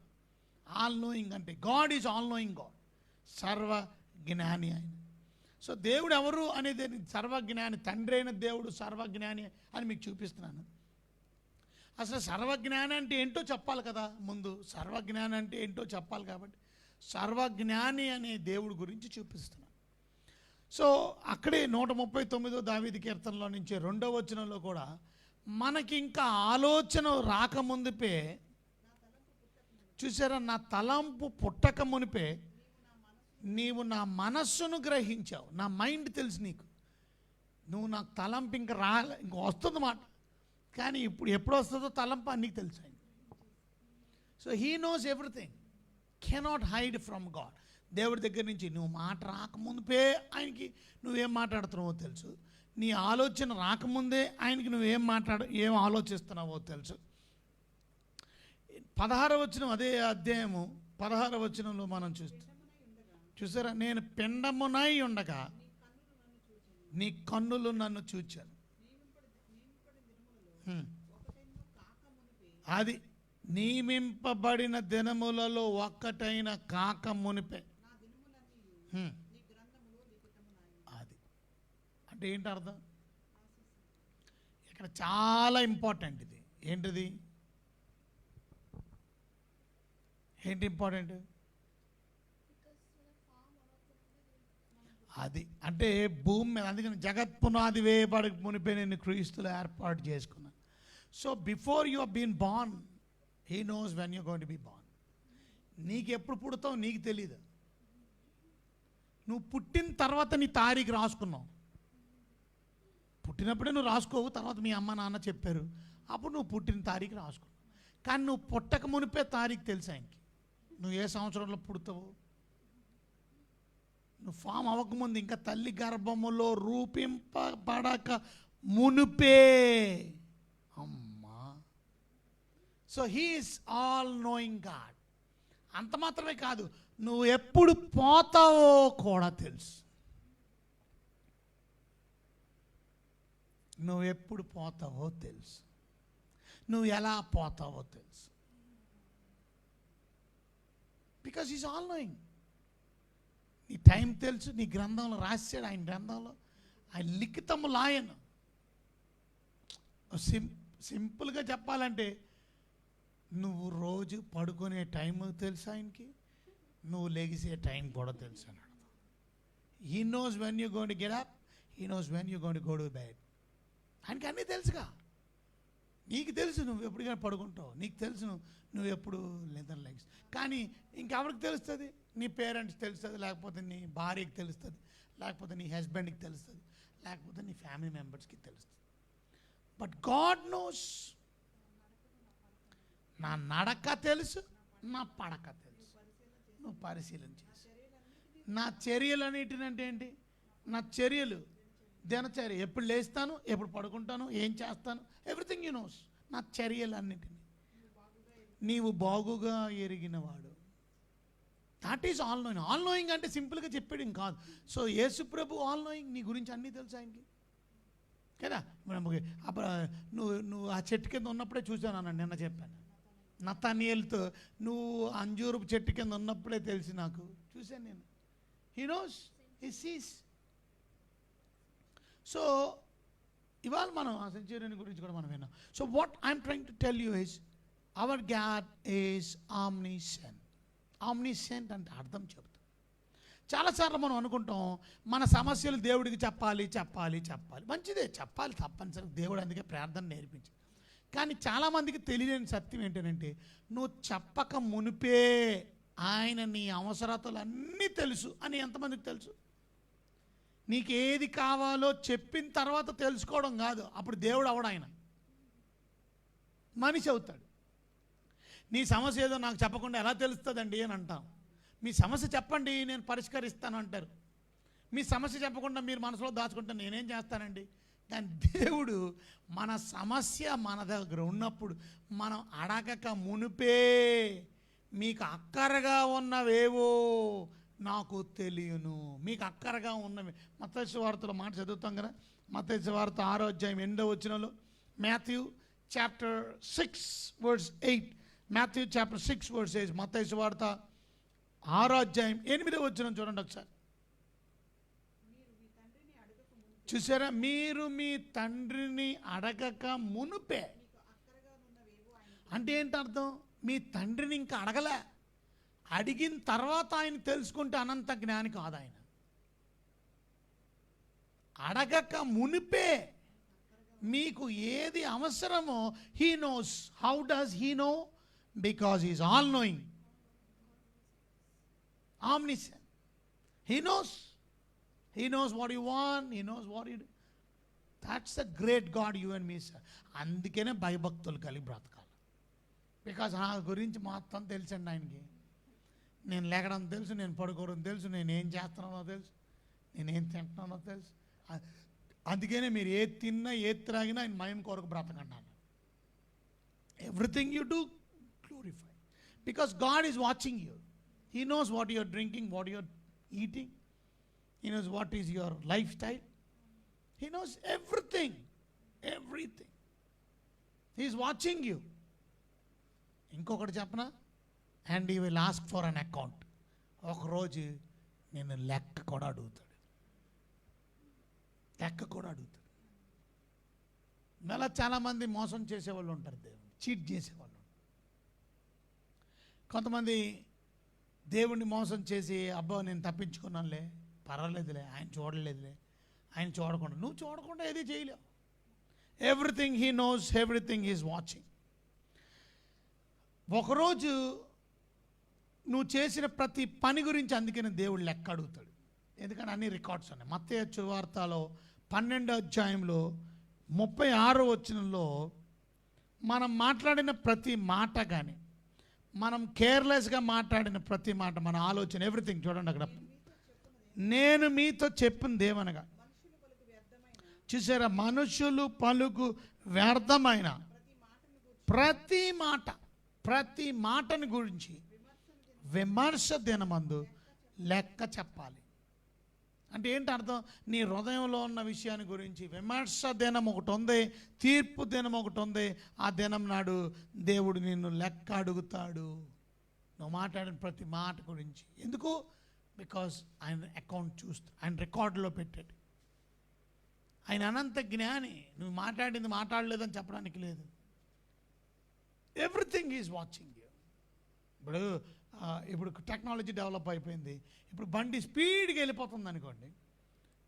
ఆల్ నోయింగ్ అంటే God is all knowing God, సర్వ జ్ఞాని ఆయన. సో దేవుడు ఎవరు అనేది సర్వజ్ఞాని, తండ్రి అయిన దేవుడు సర్వజ్ఞాని అని మీకు చూపిస్తున్నాను. అసలు సర్వజ్ఞాని అంటే ఏంటో చెప్పాలి కదా, ముందు సర్వజ్ఞాని అంటే ఏంటో చెప్పాలి. కాబట్టి సర్వజ్ఞాని అనే దేవుడి గురించి చూపిస్తున్నాను. సో అక్కడే 139వ దావీదు కీర్తనలో నుంచి 2వ వచనంలో కూడా మనకి ఇంకా ఆలోచన రాకముందుపే చూసారా, నా తలంపు పుట్టక మునిపే నీవు నా మనస్సును గ్రహించావు. నా మైండ్ తెలుసు నీకు, నువ్వు నాకు తలంపు ఇంకా ఇంకా వస్తుంది మాట, కానీ ఇప్పుడు ఎప్పుడు వస్తుందో తలంపు నీకు తెలుసు ఆయన. So he knows everything, cannot hide from God. దేవుడి దగ్గర నుంచి నువ్వు మాట రాకముందుపే ఆయనకి నువ్వేం మాట్లాడుతున్నావో తెలుసు, నీ ఆలోచన రాకముందే ఆయనకి ఏం ఆలోచిస్తున్నావో తెలుసు. 16వ వచనం, అదే అధ్యాయము 16వ వచనంలో మనం చూసారా, నేను పిండమునై ఉండగా నీ కన్నులు నన్ను చూచాను. అది నియమింపబడిన దినములలో ఒక్కటైన కాక మునిపే. అది అంటే ఏంటి అర్థం? ఇక్కడ చాలా ఇంపార్టెంట్ ఇది. ఏంటిది? ఏంటి ఇంపార్టెంట్? అది అంటే భూమి మీద, అందుకని జగత్ పునాది వేయబడక మునిపే నేను క్రీస్తులో ఏర్పాటు చేసుకున్నాను. So before you are been born, he knows when you going to be born. నీకు ఎప్పుడు పుడతావు నీకు తెలీదు. నువ్వు పుట్టిన తర్వాత నీ తారీఖు రాసుకున్నావు. పుట్టినప్పుడే నువ్వు రాసుకోవు, తర్వాత మీ అమ్మ నాన్న చెప్పారు, అప్పుడు నువ్వు పుట్టిన తారీఖు రాసుకున్నావు. కానీ నువ్వు పుట్టక మునిపే తారీఖు తెలుసు ఆయనకి. నువ్వు ఏ సంవత్సరంలో పుడతావు, నువ్వు ఫామ్ అవ్వకముందు, ఇంకా తల్లి గర్భములో రూపింపబడక మునిపే. అమ్మా, so he is all knowing God. అంత మాత్రమే కాదు, నువ్వు ఎప్పుడు పోతావో కూడా తెలుసు. నువ్వు ఎప్పుడు పోతావో తెలుసు, నువ్వు ఎలా పోతావో తెలుసు. Because is all knowing. నీ టైం తెలుసు, నీ గ్రంథంలో రాశాడు. ఆయన గ్రంథంలో ఆయన లిఖితములు ఆయన. సింపుల్గా చెప్పాలంటే నువ్వు రోజు పడుకునే టైం తెలుసు ఆయనకి, నువ్వు లెగిసే టైం కూడా తెలుసు అని అర్థం. He knows when you going to get up, he knows when you going to go to bed. ఆయనకి అన్నీ తెలుసుగా. నీకు తెలుసు నువ్వు ఎప్పుడుగా పడుకుంటావు, నీకు తెలుసు నువ్వు ఎప్పుడు నిద్ర లేచి. కానీ ఇంకెవరికి తెలుస్తుంది? నీ పేరెంట్స్ తెలుస్తుంది, లేకపోతే నీ భార్యకి తెలుస్తుంది, లేకపోతే నీ హస్బెండ్కి తెలుస్తుంది, లేకపోతే నీ ఫ్యామిలీ మెంబర్స్కి తెలుస్తుంది. But God knows. నా నడక తెలుసు, నా పడక తెలుసు. నువ్వు పరిశీలన చేసి నా చర్యలు అన్నిటినంటే ఏంటి? నా చర్యలు, దినచర్య, ఎప్పుడు లేస్తాను, ఎప్పుడు పడుకుంటాను, ఏం చేస్తాను, ఎవ్రీథింగ్ యూ నోస్. నా చర్యలు అన్నిటినీ నీవు బాగుగా ఎరిగినవాడు. That is all knowing. All knowing అంటే సింపుల్గా చెప్పేయడం కాదు. సో యేసు ప్రభు ఆల్ నోయింగ్, నీ గురించి అన్నీ తెలుసు ఆయనకి కదా. నువ్వు ఆ చెట్టు కింద ఉన్నప్పుడే చూశాను అన్నాడు, నిన్న చెప్పాను. నతనీయేలుతో నువ్వు అంజూరపు చెట్టు కింద ఉన్నప్పుడే తెలిసి నాకు, చూశాను నేను. He knows, he sees. So ఇవాళ మనం ఆ సెంచురియన్ గురించి కూడా మనం విన్నాం. So what I'm trying to tell you is our God is omniscient. Omniscient అంటే అర్థం చెబుతాం. చాలాసార్లు మనం అనుకుంటాం మన సమస్యలు దేవుడికి చెప్పాలి చెప్పాలి చెప్పాలి. మంచిదే, చెప్పాలి తప్పనిసరి, దేవుడు అందుకే ప్రార్థన నేర్పించి. కానీ చాలామందికి తెలియని సత్యం ఏంటంటే నువ్వు చెప్పక మునిపే ఆయన నీ అవసరతలు అన్నీ తెలుసు అని ఎంతమందికి తెలుసు? నీకు ఏది కావాలో చెప్పిన తర్వాత తెలుసుకోవడం కాదు, అప్పుడు దేవుడు అవడు, ఆయన మనిషి అవుతాడు. నీ సమస్య ఏదో నాకు చెప్పకుండా ఎలా తెలుస్తుందండి అని అంటాం. మీ సమస్య చెప్పండి, నేను పరిష్కరిస్తాను అంటారు. మీ సమస్య చెప్పకుండా మీరు మనసులో దాచుకుంటే నేనేం చేస్తానండి? కానీ దేవుడు మన సమస్య మన దగ్గర ఉన్నప్పుడు మనం అడగక మునిపే మీకు అక్కరగా ఉన్నవేవో నాకు తెలియను. మీకు అక్కరగా ఉన్నవి. మత్తయి సువార్తలో మాట చదువుతాం కదా. మత్తయి సువార్త 6వ అధ్యాయం 8వ వచనంలో, Matthew chapter 6 verse 8. Matthew chapter 6 verse 8. మత్తయి సువార్త 6వ అధ్యాయం 8వ వచనం చూడండి ఒకసారి. చూసారా? మీరు మీ తండ్రిని అడగక మునుపే. అంటే ఏంటి అర్థం? మీ తండ్రిని ఇంకా అడగలే, అడిగిన తర్వాత ఆయన తెలుసుకుంటే అనంత జ్ఞాని కాదు ఆయన. అడగక మునిపే మీకు ఏది అవసరమో he knows. How does he know? Because he is all knowing, omniscient. He knows. He knows what you want. He knows what you do. That's the great God you and me serve. అందుకనే భయభక్తులు కలిగి బ్రతకాలి. బికాజ్ నా గురించి మొత్తం తెలుసండి ఆయనకి. నేను లేకడం తెలుసు, నేను పడుకోవడం తెలుసు, నేను ఏం చేస్తున్నానో తెలుసు, నేనేం తింటున్నానో తెలుసు. అందుకనే మీరు ఏది తిన్నా ఏది త్రాగినా ఆయన మయం కొరకు బ్రతకండి. Everything you do glorify, because God is watching you. He knows what you're drinking, what you're eating. He knows what is your lifestyle. He knows everything. Everything. He is watching you. ఇంకొకటి చెప్పనా? And he will ask for an account. ఒకరోజు నేను లెక్క కూడా అడుగుతాడు. లెక్క కూడా అడుగుతాడు. మళ్ళీ చాలామంది మోసం చేసేవాళ్ళు ఉంటారు, దేవుని చీట్ చేసేవాళ్ళు. కొంతమంది దేవుణ్ణి మోసం చేసి అబ్బా నేను తప్పించుకున్నానులే, పర్వాలేదులే, ఆయన చూడలేదులే, ఆయన చూడకుండా, నువ్వు చూడకుండా ఏది చేయలేవు. Everything he knows, everything is watching. ఒకరోజు నువ్వు చేసిన ప్రతి పని గురించి అందుకని దేవుడు లెక్క అడుగుతాడు. ఎందుకంటే అన్ని రికార్డ్స్ ఉన్నాయి. మత్తయి సువార్తలో 12వ అధ్యాయంలో 36వ వచనంలో మనం మాట్లాడిన ప్రతి మాట కానీ, మనం కేర్లెస్గా మాట్లాడిన ప్రతి మాట, మన ఆలోచన, ఎవ్రీథింగ్ చూడండి అక్కడ. నేను మీతో చెప్పింది ఏమనగా, చూసారా? మనుషులు పలుకు వ్యర్థమైన ప్రతి మాటని గురించి విమర్శ దినమందు లెక్క చెప్పాలి. అంటే ఏంటి అర్థం? నీ హృదయంలో ఉన్న విషయాన్ని గురించి విమర్శ దినం ఒకటి ఉంది, తీర్పు దినం ఒకటి ఉంది. ఆ దినం నాడు దేవుడు నిన్ను లెక్క అడుగుతాడు, నువ్వు మాట్లాడిన ప్రతి మాట గురించి. ఎందుకు? బికాజ్ ఆయన అకౌంట్ చూస్తూ, ఆయన రికార్డులో పెట్టాడు. ఆయన అనంత జ్ఞాని. నువ్వు మాట్లాడింది మాట్లాడలేదని చెప్పడానికి లేదు. Everything is watching you. ఇప్పుడు ఇప్పుడు టెక్నాలజీ డెవలప్ అయిపోయింది. ఇప్పుడు బండి స్పీడ్గా వెళ్ళిపోతుంది అనుకోండి,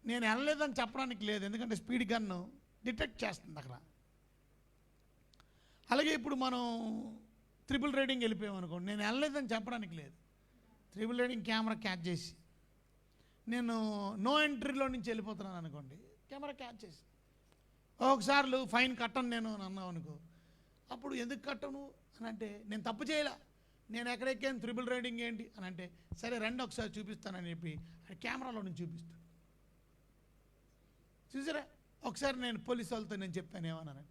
నేను వెళ్ళలేదని చెప్పడానికి లేదు, ఎందుకంటే స్పీడ్ గన్ను డిటెక్ట్ చేస్తుంది అక్కడ. అలాగే ఇప్పుడు మనం ట్రిపుల్ రైడింగ్ వెళ్ళిపోయాం అనుకోండి, నేను వెళ్ళలేదని చెప్పడానికి లేదు, ట్రిపుల్ రైడింగ్ కెమెరా క్యాచ్ చేసి, నేను నో ఎంట్రీలో నుంచి వెళ్ళిపోతున్నాను అనుకోండి, కెమెరా క్యాచ్ చేసి ఒకసారి ఫైన్ కట్టను నేను అని అన్నావు అనుకో, అప్పుడు ఎందుకు కట్టను అని అంటే నేను తప్పు చేయలే, నేను ఎక్కడెక్కాను, ట్రిపుల్ రైడింగ్ ఏంటి అని అంటే సరే రండి ఒకసారి చూపిస్తానని చెప్పి కెమెరాలో నుంచి చూపిస్తాను. చూసారా, ఒకసారి నేను పోలీసు వాళ్ళతో నేను చెప్పాను ఏమన్నాను,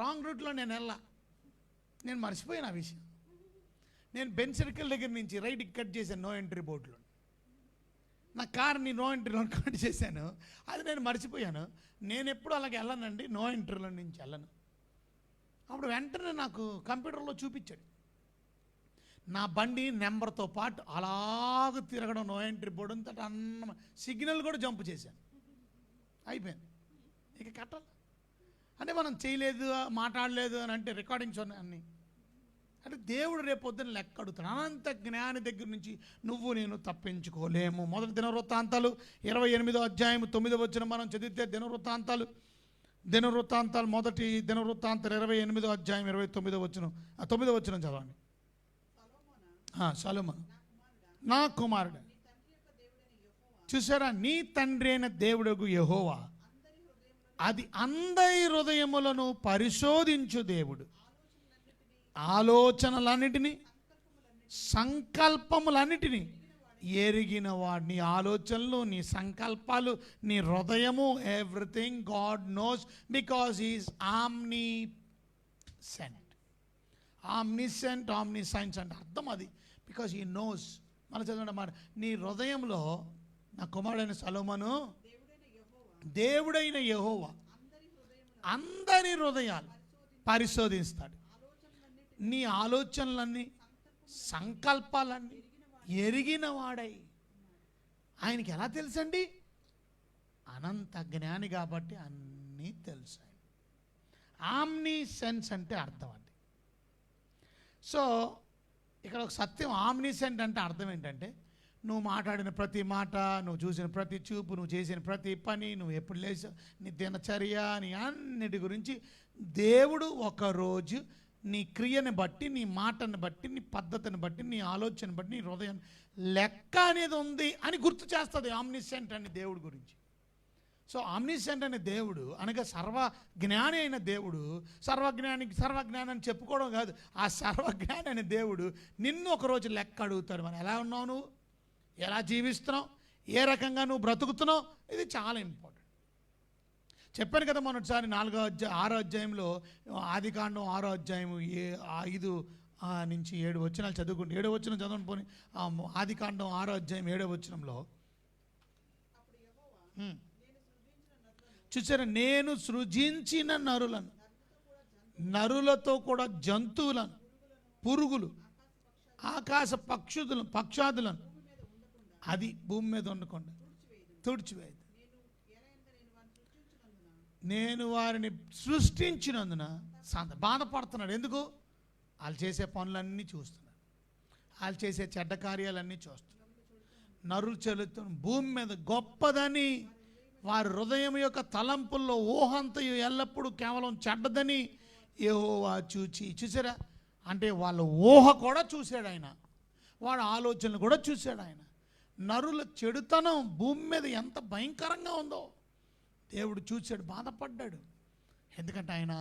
రాంగ్ రూట్లో నేను మర్చిపోయాను ఆ విషయం. నేను బెన్ సర్కిల్ దగ్గర నుంచి రైట్కి కట్ చేశాను నో ఎంట్రీ బోర్డులో, నా కార్ని నో ఎంట్రీలో కట్ చేశాను, అది నేను మర్చిపోయాను. నేను ఎప్పుడు అలాగే వెళ్ళనండి, నో ఎంట్రీలో నుంచి వెళ్ళను. అప్పుడు వెంటనే నాకు కంప్యూటర్లో చూపించాడు, నా బండి నెంబర్తో పాటు అలాగ తిరగడం, నో ఎంట్రీ బోర్డు అంతటా అన్న సిగ్నల్ కూడా జంప్ చేశాను, అయిపోయింది. ఇక కట్టాలి అంటే మనం చేయలేదు, మాట్లాడలేదు అని అంటే రికార్డింగ్స్ ఉన్నాయి అన్నీ. అంటే దేవుడు రేపు పొద్దున్న లెక్క అడుగుతాడు. అనంత జ్ఞాని దగ్గర నుంచి నువ్వు నేను తప్పించుకోలేము. మొదటి దినవృత్తాంతాలు 28వ అధ్యాయం 9వ వచనం మనం చదివితే, దినవృత్తాంతాలు మొదటి దినవృత్తాంతాలు 28వ అధ్యాయం 29వ వచనం, 9వ వచనం చదవండి. సొలొమోను నా కుమారుడు, చూసారా, నీ తండ్రి అయిన దేవుడగు యెహోవా అది అందరి హృదయములను పరిశోధించు దేవుడు, ఆలోచనలన్నిటినీ సంకల్పములన్నిటినీ ఎరిగిన వాడు. నీ ఆలోచనలు, నీ సంకల్పాలు, నీ హృదయము, everything God knows, because he is omniscient omniscience అంటే అర్థం అది, బికాజ్ హీ నోస్. మన చదవండి మాట, నీ హృదయంలో నా కుమారుడైన సొలొమోను దేవుడైన యెహోవా అందరి హృదయాలు పరిశోధిస్తాడు, నీ ఆలోచనలన్నీ సంకల్పాలన్నీ ఎరిగిన వాడై. ఆయనకి ఎలా తెలుసండి? అనంత జ్ఞాని కాబట్టి అన్నీ తెలుసు. ఆమ్ని సెన్స్ అంటే అర్థం అండి. సో ఇక్కడ ఒక సత్యం, ఆమ్నిసెంట్ అంటే అర్థం ఏంటంటే, నువ్వు మాట్లాడిన ప్రతి మాట, నువ్వు చూసిన ప్రతి చూపు, నువ్వు చేసిన ప్రతి పని, నువ్వు ఎప్పుడు లేచావు, నీ దినచర్య, నీ అన్నిటి గురించి దేవుడు ఒకరోజు నీ క్రియని బట్టి, నీ మాటని బట్టి, నీ పద్ధతిని బట్టి, నీ ఆలోచన బట్టి, నీ హృదయం లెక్క అనేది ఉంది అని గుర్తు చేస్తుంది ఆమ్నిసెంట్ అని దేవుడి గురించి. సో ఆమ్నిసెంట్ అనే దేవుడు అనగా సర్వజ్ఞాని అయిన దేవుడు. సర్వజ్ఞానాన్ని చెప్పుకోవడం కాదు, ఆ సర్వజ్ఞాని అనే దేవుడు నిన్ను ఒకరోజు లెక్క అడుగుతాడు. మనం ఎలా ఉన్నావు, నువ్వు ఎలా జీవిస్తున్నావు, ఏ రకంగా నువ్వు బ్రతుకుతున్నావు, ఇది చాలా ఇంపార్టెంట్. చెప్పాను కదా మొన్నటిసారి 6వ అధ్యాయంలో, ఆదికాండం 6వ అధ్యాయం 5 నుంచి 7 వచనాలు చదువుకుంటే, 7వ వచనం చదవండి పోనీ. ఆదికాండం 6వ అధ్యాయం 7వ వచనంలో చూసారా, నేను సృజించిన నరులతో కూడా జంతువులను, పురుగులు, ఆకాశ పక్షాదులను అది భూమి మీద ఉండకుండా తుడిచివేది. నేను వారిని సృష్టించినందున బాధపడుతున్నాడు. ఎందుకు? వాళ్ళు చేసే పనులన్నీ చూస్తున్నాడు, వాళ్ళు చేసే చెడ్డ కార్యాలన్నీ చూస్తున్నాడు. నరులు చెల్లుతున్న భూమి మీద గొప్పదని, వారి హృదయం యొక్క తలంపుల్లో ఊహంతయు ఎల్లప్పుడూ కేవలం చెడ్డదని యెహోవా చూసారా, అంటే వాళ్ళ ఊహ కూడా చూశాడు ఆయన, వాడి ఆలోచనలు కూడా చూశాడు ఆయన. నరుల చెడుతనం భూమి మీద ఎంత భయంకరంగా ఉందో దేవుడు చూశాడు, బాధపడ్డాడు. ఎందుకంటే ఆయన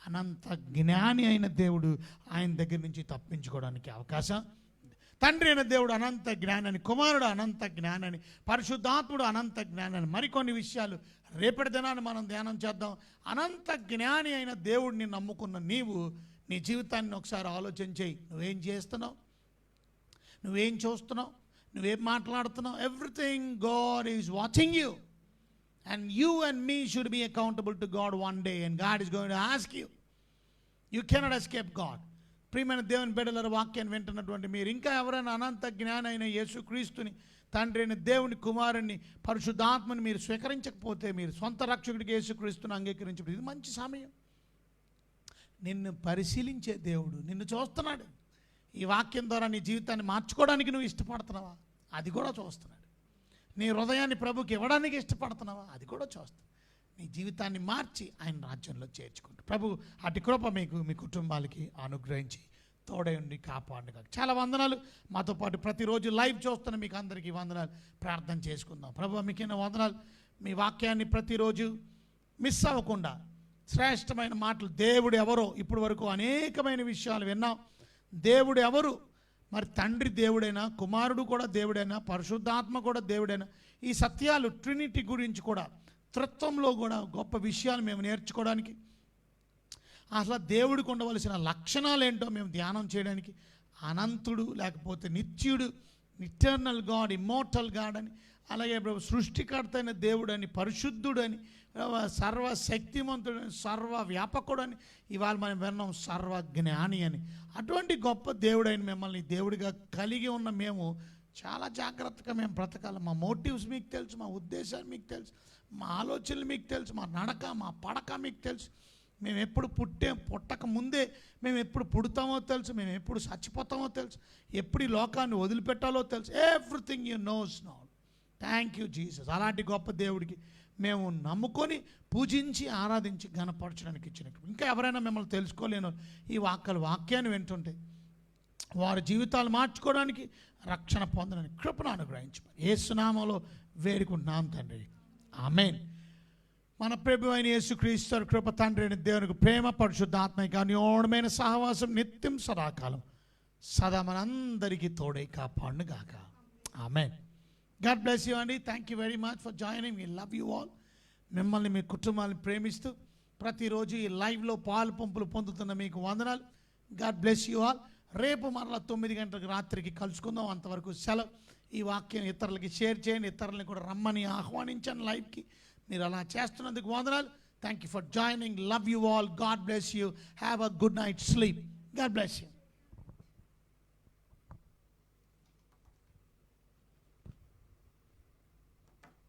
అనంత జ్ఞాని అయిన దేవుడు, ఆయన దగ్గర నుంచి తప్పించుకోవడానికి అవకాశం. తండ్రి అయిన దేవుడు అనంత జ్ఞానని, కుమారుడు అనంత జ్ఞానని, పరిశుద్ధాత్ముడు అనంత జ్ఞానని. మరికొన్ని విషయాలు రేపటి దినాన్ని మనం ధ్యానం చేద్దాం. అనంత జ్ఞాని అయిన దేవుడిని నమ్ముకున్న నీవు నీ జీవితాన్ని ఒకసారి ఆలోచన చేయి. నువ్వేం చేస్తున్నావు, నువ్వేం చూస్తున్నావు, నువ్వేం మాట్లాడుతున్నావు. Everything God is watching you, and you and me should be accountable to God one day, and God is going to ask you. You cannot escape God. ప్రియమైన దేవుని బిడ్డలారా, వాక్యాన్ని వింటున్నటువంటి మీరు ఇంకా ఎవరైనా అనంత జ్ఞాని అయిన యేసుక్రీస్తుని, తండ్రి అయిన దేవుని కుమారుని, పరిశుద్ధాత్మని మీరు స్వీకరించకపోతే, మీరు సొంత రక్షకుడికి యేసుక్రీస్తుని అంగీకరించబడి, ఇది మంచి సమయం. నిన్ను పరిశీలించే దేవుడు నిన్ను చూస్తున్నాడు. ఈ వాక్యం ద్వారా నీ జీవితాన్ని మార్చుకోవడానికి నువ్వు ఇష్టపడుతున్నావా? అది కూడా చూస్తున్నాడు. నీ హృదయాన్ని ప్రభుకి ఇవ్వడానికి ఇష్టపడుతున్నావా? అది కూడా చూస్తాడు. నీ జీవితాన్ని మార్చి ఆయన రాజ్యంలో చేర్చుకుంటూ ప్రభు అటు కృప మీకు మీ కుటుంబాలకి అనుగ్రహించి తోడై ఉండి కాపాడుగా. చాలా వందనాలు. మాతో పాటు ప్రతిరోజు లైవ్ చూస్తున్న మీకు అందరికీ వందనాలు. ప్రార్థన చేసుకుందాం. ప్రభు మీకైనా వందనాలు. మీ వాక్యాన్ని ప్రతిరోజు మిస్ అవ్వకుండా శ్రేష్టమైన మాటలు, దేవుడు ఎవరో ఇప్పటి వరకు అనేకమైన విషయాలు విన్నాం. దేవుడు ఎవరు? మరి తండ్రి దేవుడైనా, కుమారుడు కూడా దేవుడైనా, పరిశుద్ధాత్మ కూడా దేవుడైనా, ఈ సత్యాలు ట్రినిటీ గురించి కూడా, త్రిత్వంలో కూడా గొప్ప విషయాలు మేము నేర్చుకోవడానికి, అసలు దేవుడికి ఉండవలసిన లక్షణాలు ఏంటో మేము ధ్యానం చేయడానికి, అనంతుడు లేకపోతే నిత్యుడు, ఇటర్నల్ గాడ్, ఇమ్మోర్టల్ గాడ్ అని, అలాగే సృష్టికర్త అయిన దేవుడు అని, పరిశుద్ధుడు అని, సర్వశక్తిమంతుడు అని, సర్వ వ్యాపకుడు అని, ఇవాళ మనం విన్నాం సర్వజ్ఞాని అని. అటువంటి గొప్ప దేవుడైన మిమ్మల్ని దేవుడిగా కలిగి ఉన్న మేము చాలా జాగ్రత్తగా మేము బ్రతకాలి. మా మోటివ్స్ మీకు తెలుసు, మా ఉద్దేశాలు మీకు తెలుసు, మా ఆలోచనలు మీకు తెలుసు, మా నడక మా పడక మీకు తెలుసు. మేము ఎప్పుడు పుట్టక ముందే మేము ఎప్పుడు పుడతామో తెలుసు, మేము ఎప్పుడు చచ్చిపోతామో తెలుసు, ఎప్పుడు ఈ లోకాన్ని వదిలిపెట్టాలో తెలుసు. Everything you knows now. Thank you Jesus. అలాంటి గొప్ప దేవుడికి మేము నమ్ముకొని పూజించి ఆరాధించి ఘనపరచడానికి ఇచ్చినట్టు. ఇంకా ఎవరైనా మిమ్మల్ని తెలుసుకోలేను ఈ వాక్యాన్ని వింటుంటే వారి జీవితాలు మార్చుకోవడానికి, రక్షణ పొందడానికి కృపను అనుగ్రహించమని యేసు నామములో వేడుకుంటున్నాం తండ్రి. ఆమేన్. మన ప్రభు అయిన యేసుక్రీస్తు కృప, తండ్రి అయిన దేవునికి ప్రేమ, పరిశుద్ధాత్మిక అన్యోన్యమైన సహవాసం నిత్యం సదాకాలం సదా మనందరికీ తోడై కాపాడును గాక. ఆమేన్. గాడ్ బ్లెస్ యూ అండి. Thank you very much for joining. We love you all. మిమ్మల్ని మీ కుటుంబాన్ని ప్రేమిస్తూ ప్రతిరోజు ఈ లైవ్లో పాలు పంపులు పొందుతున్న మీకు వందనాలు. God bless you all. రేపు మరలా 9 గంటలకు రాత్రికి కలుసుకుందాం. అంతవరకు సెలవు. ఈ వాక్యం ఇతరులకి షేర్ చేయండి, ఇతరులని కూడా రమ్మని ఆహ్వానించండి లైవ్కి. మీరు అలా చేస్తున్నందుకు వందనాలు. Thank you for joining. Love you all. God bless you. Have a good night sleep. God bless you.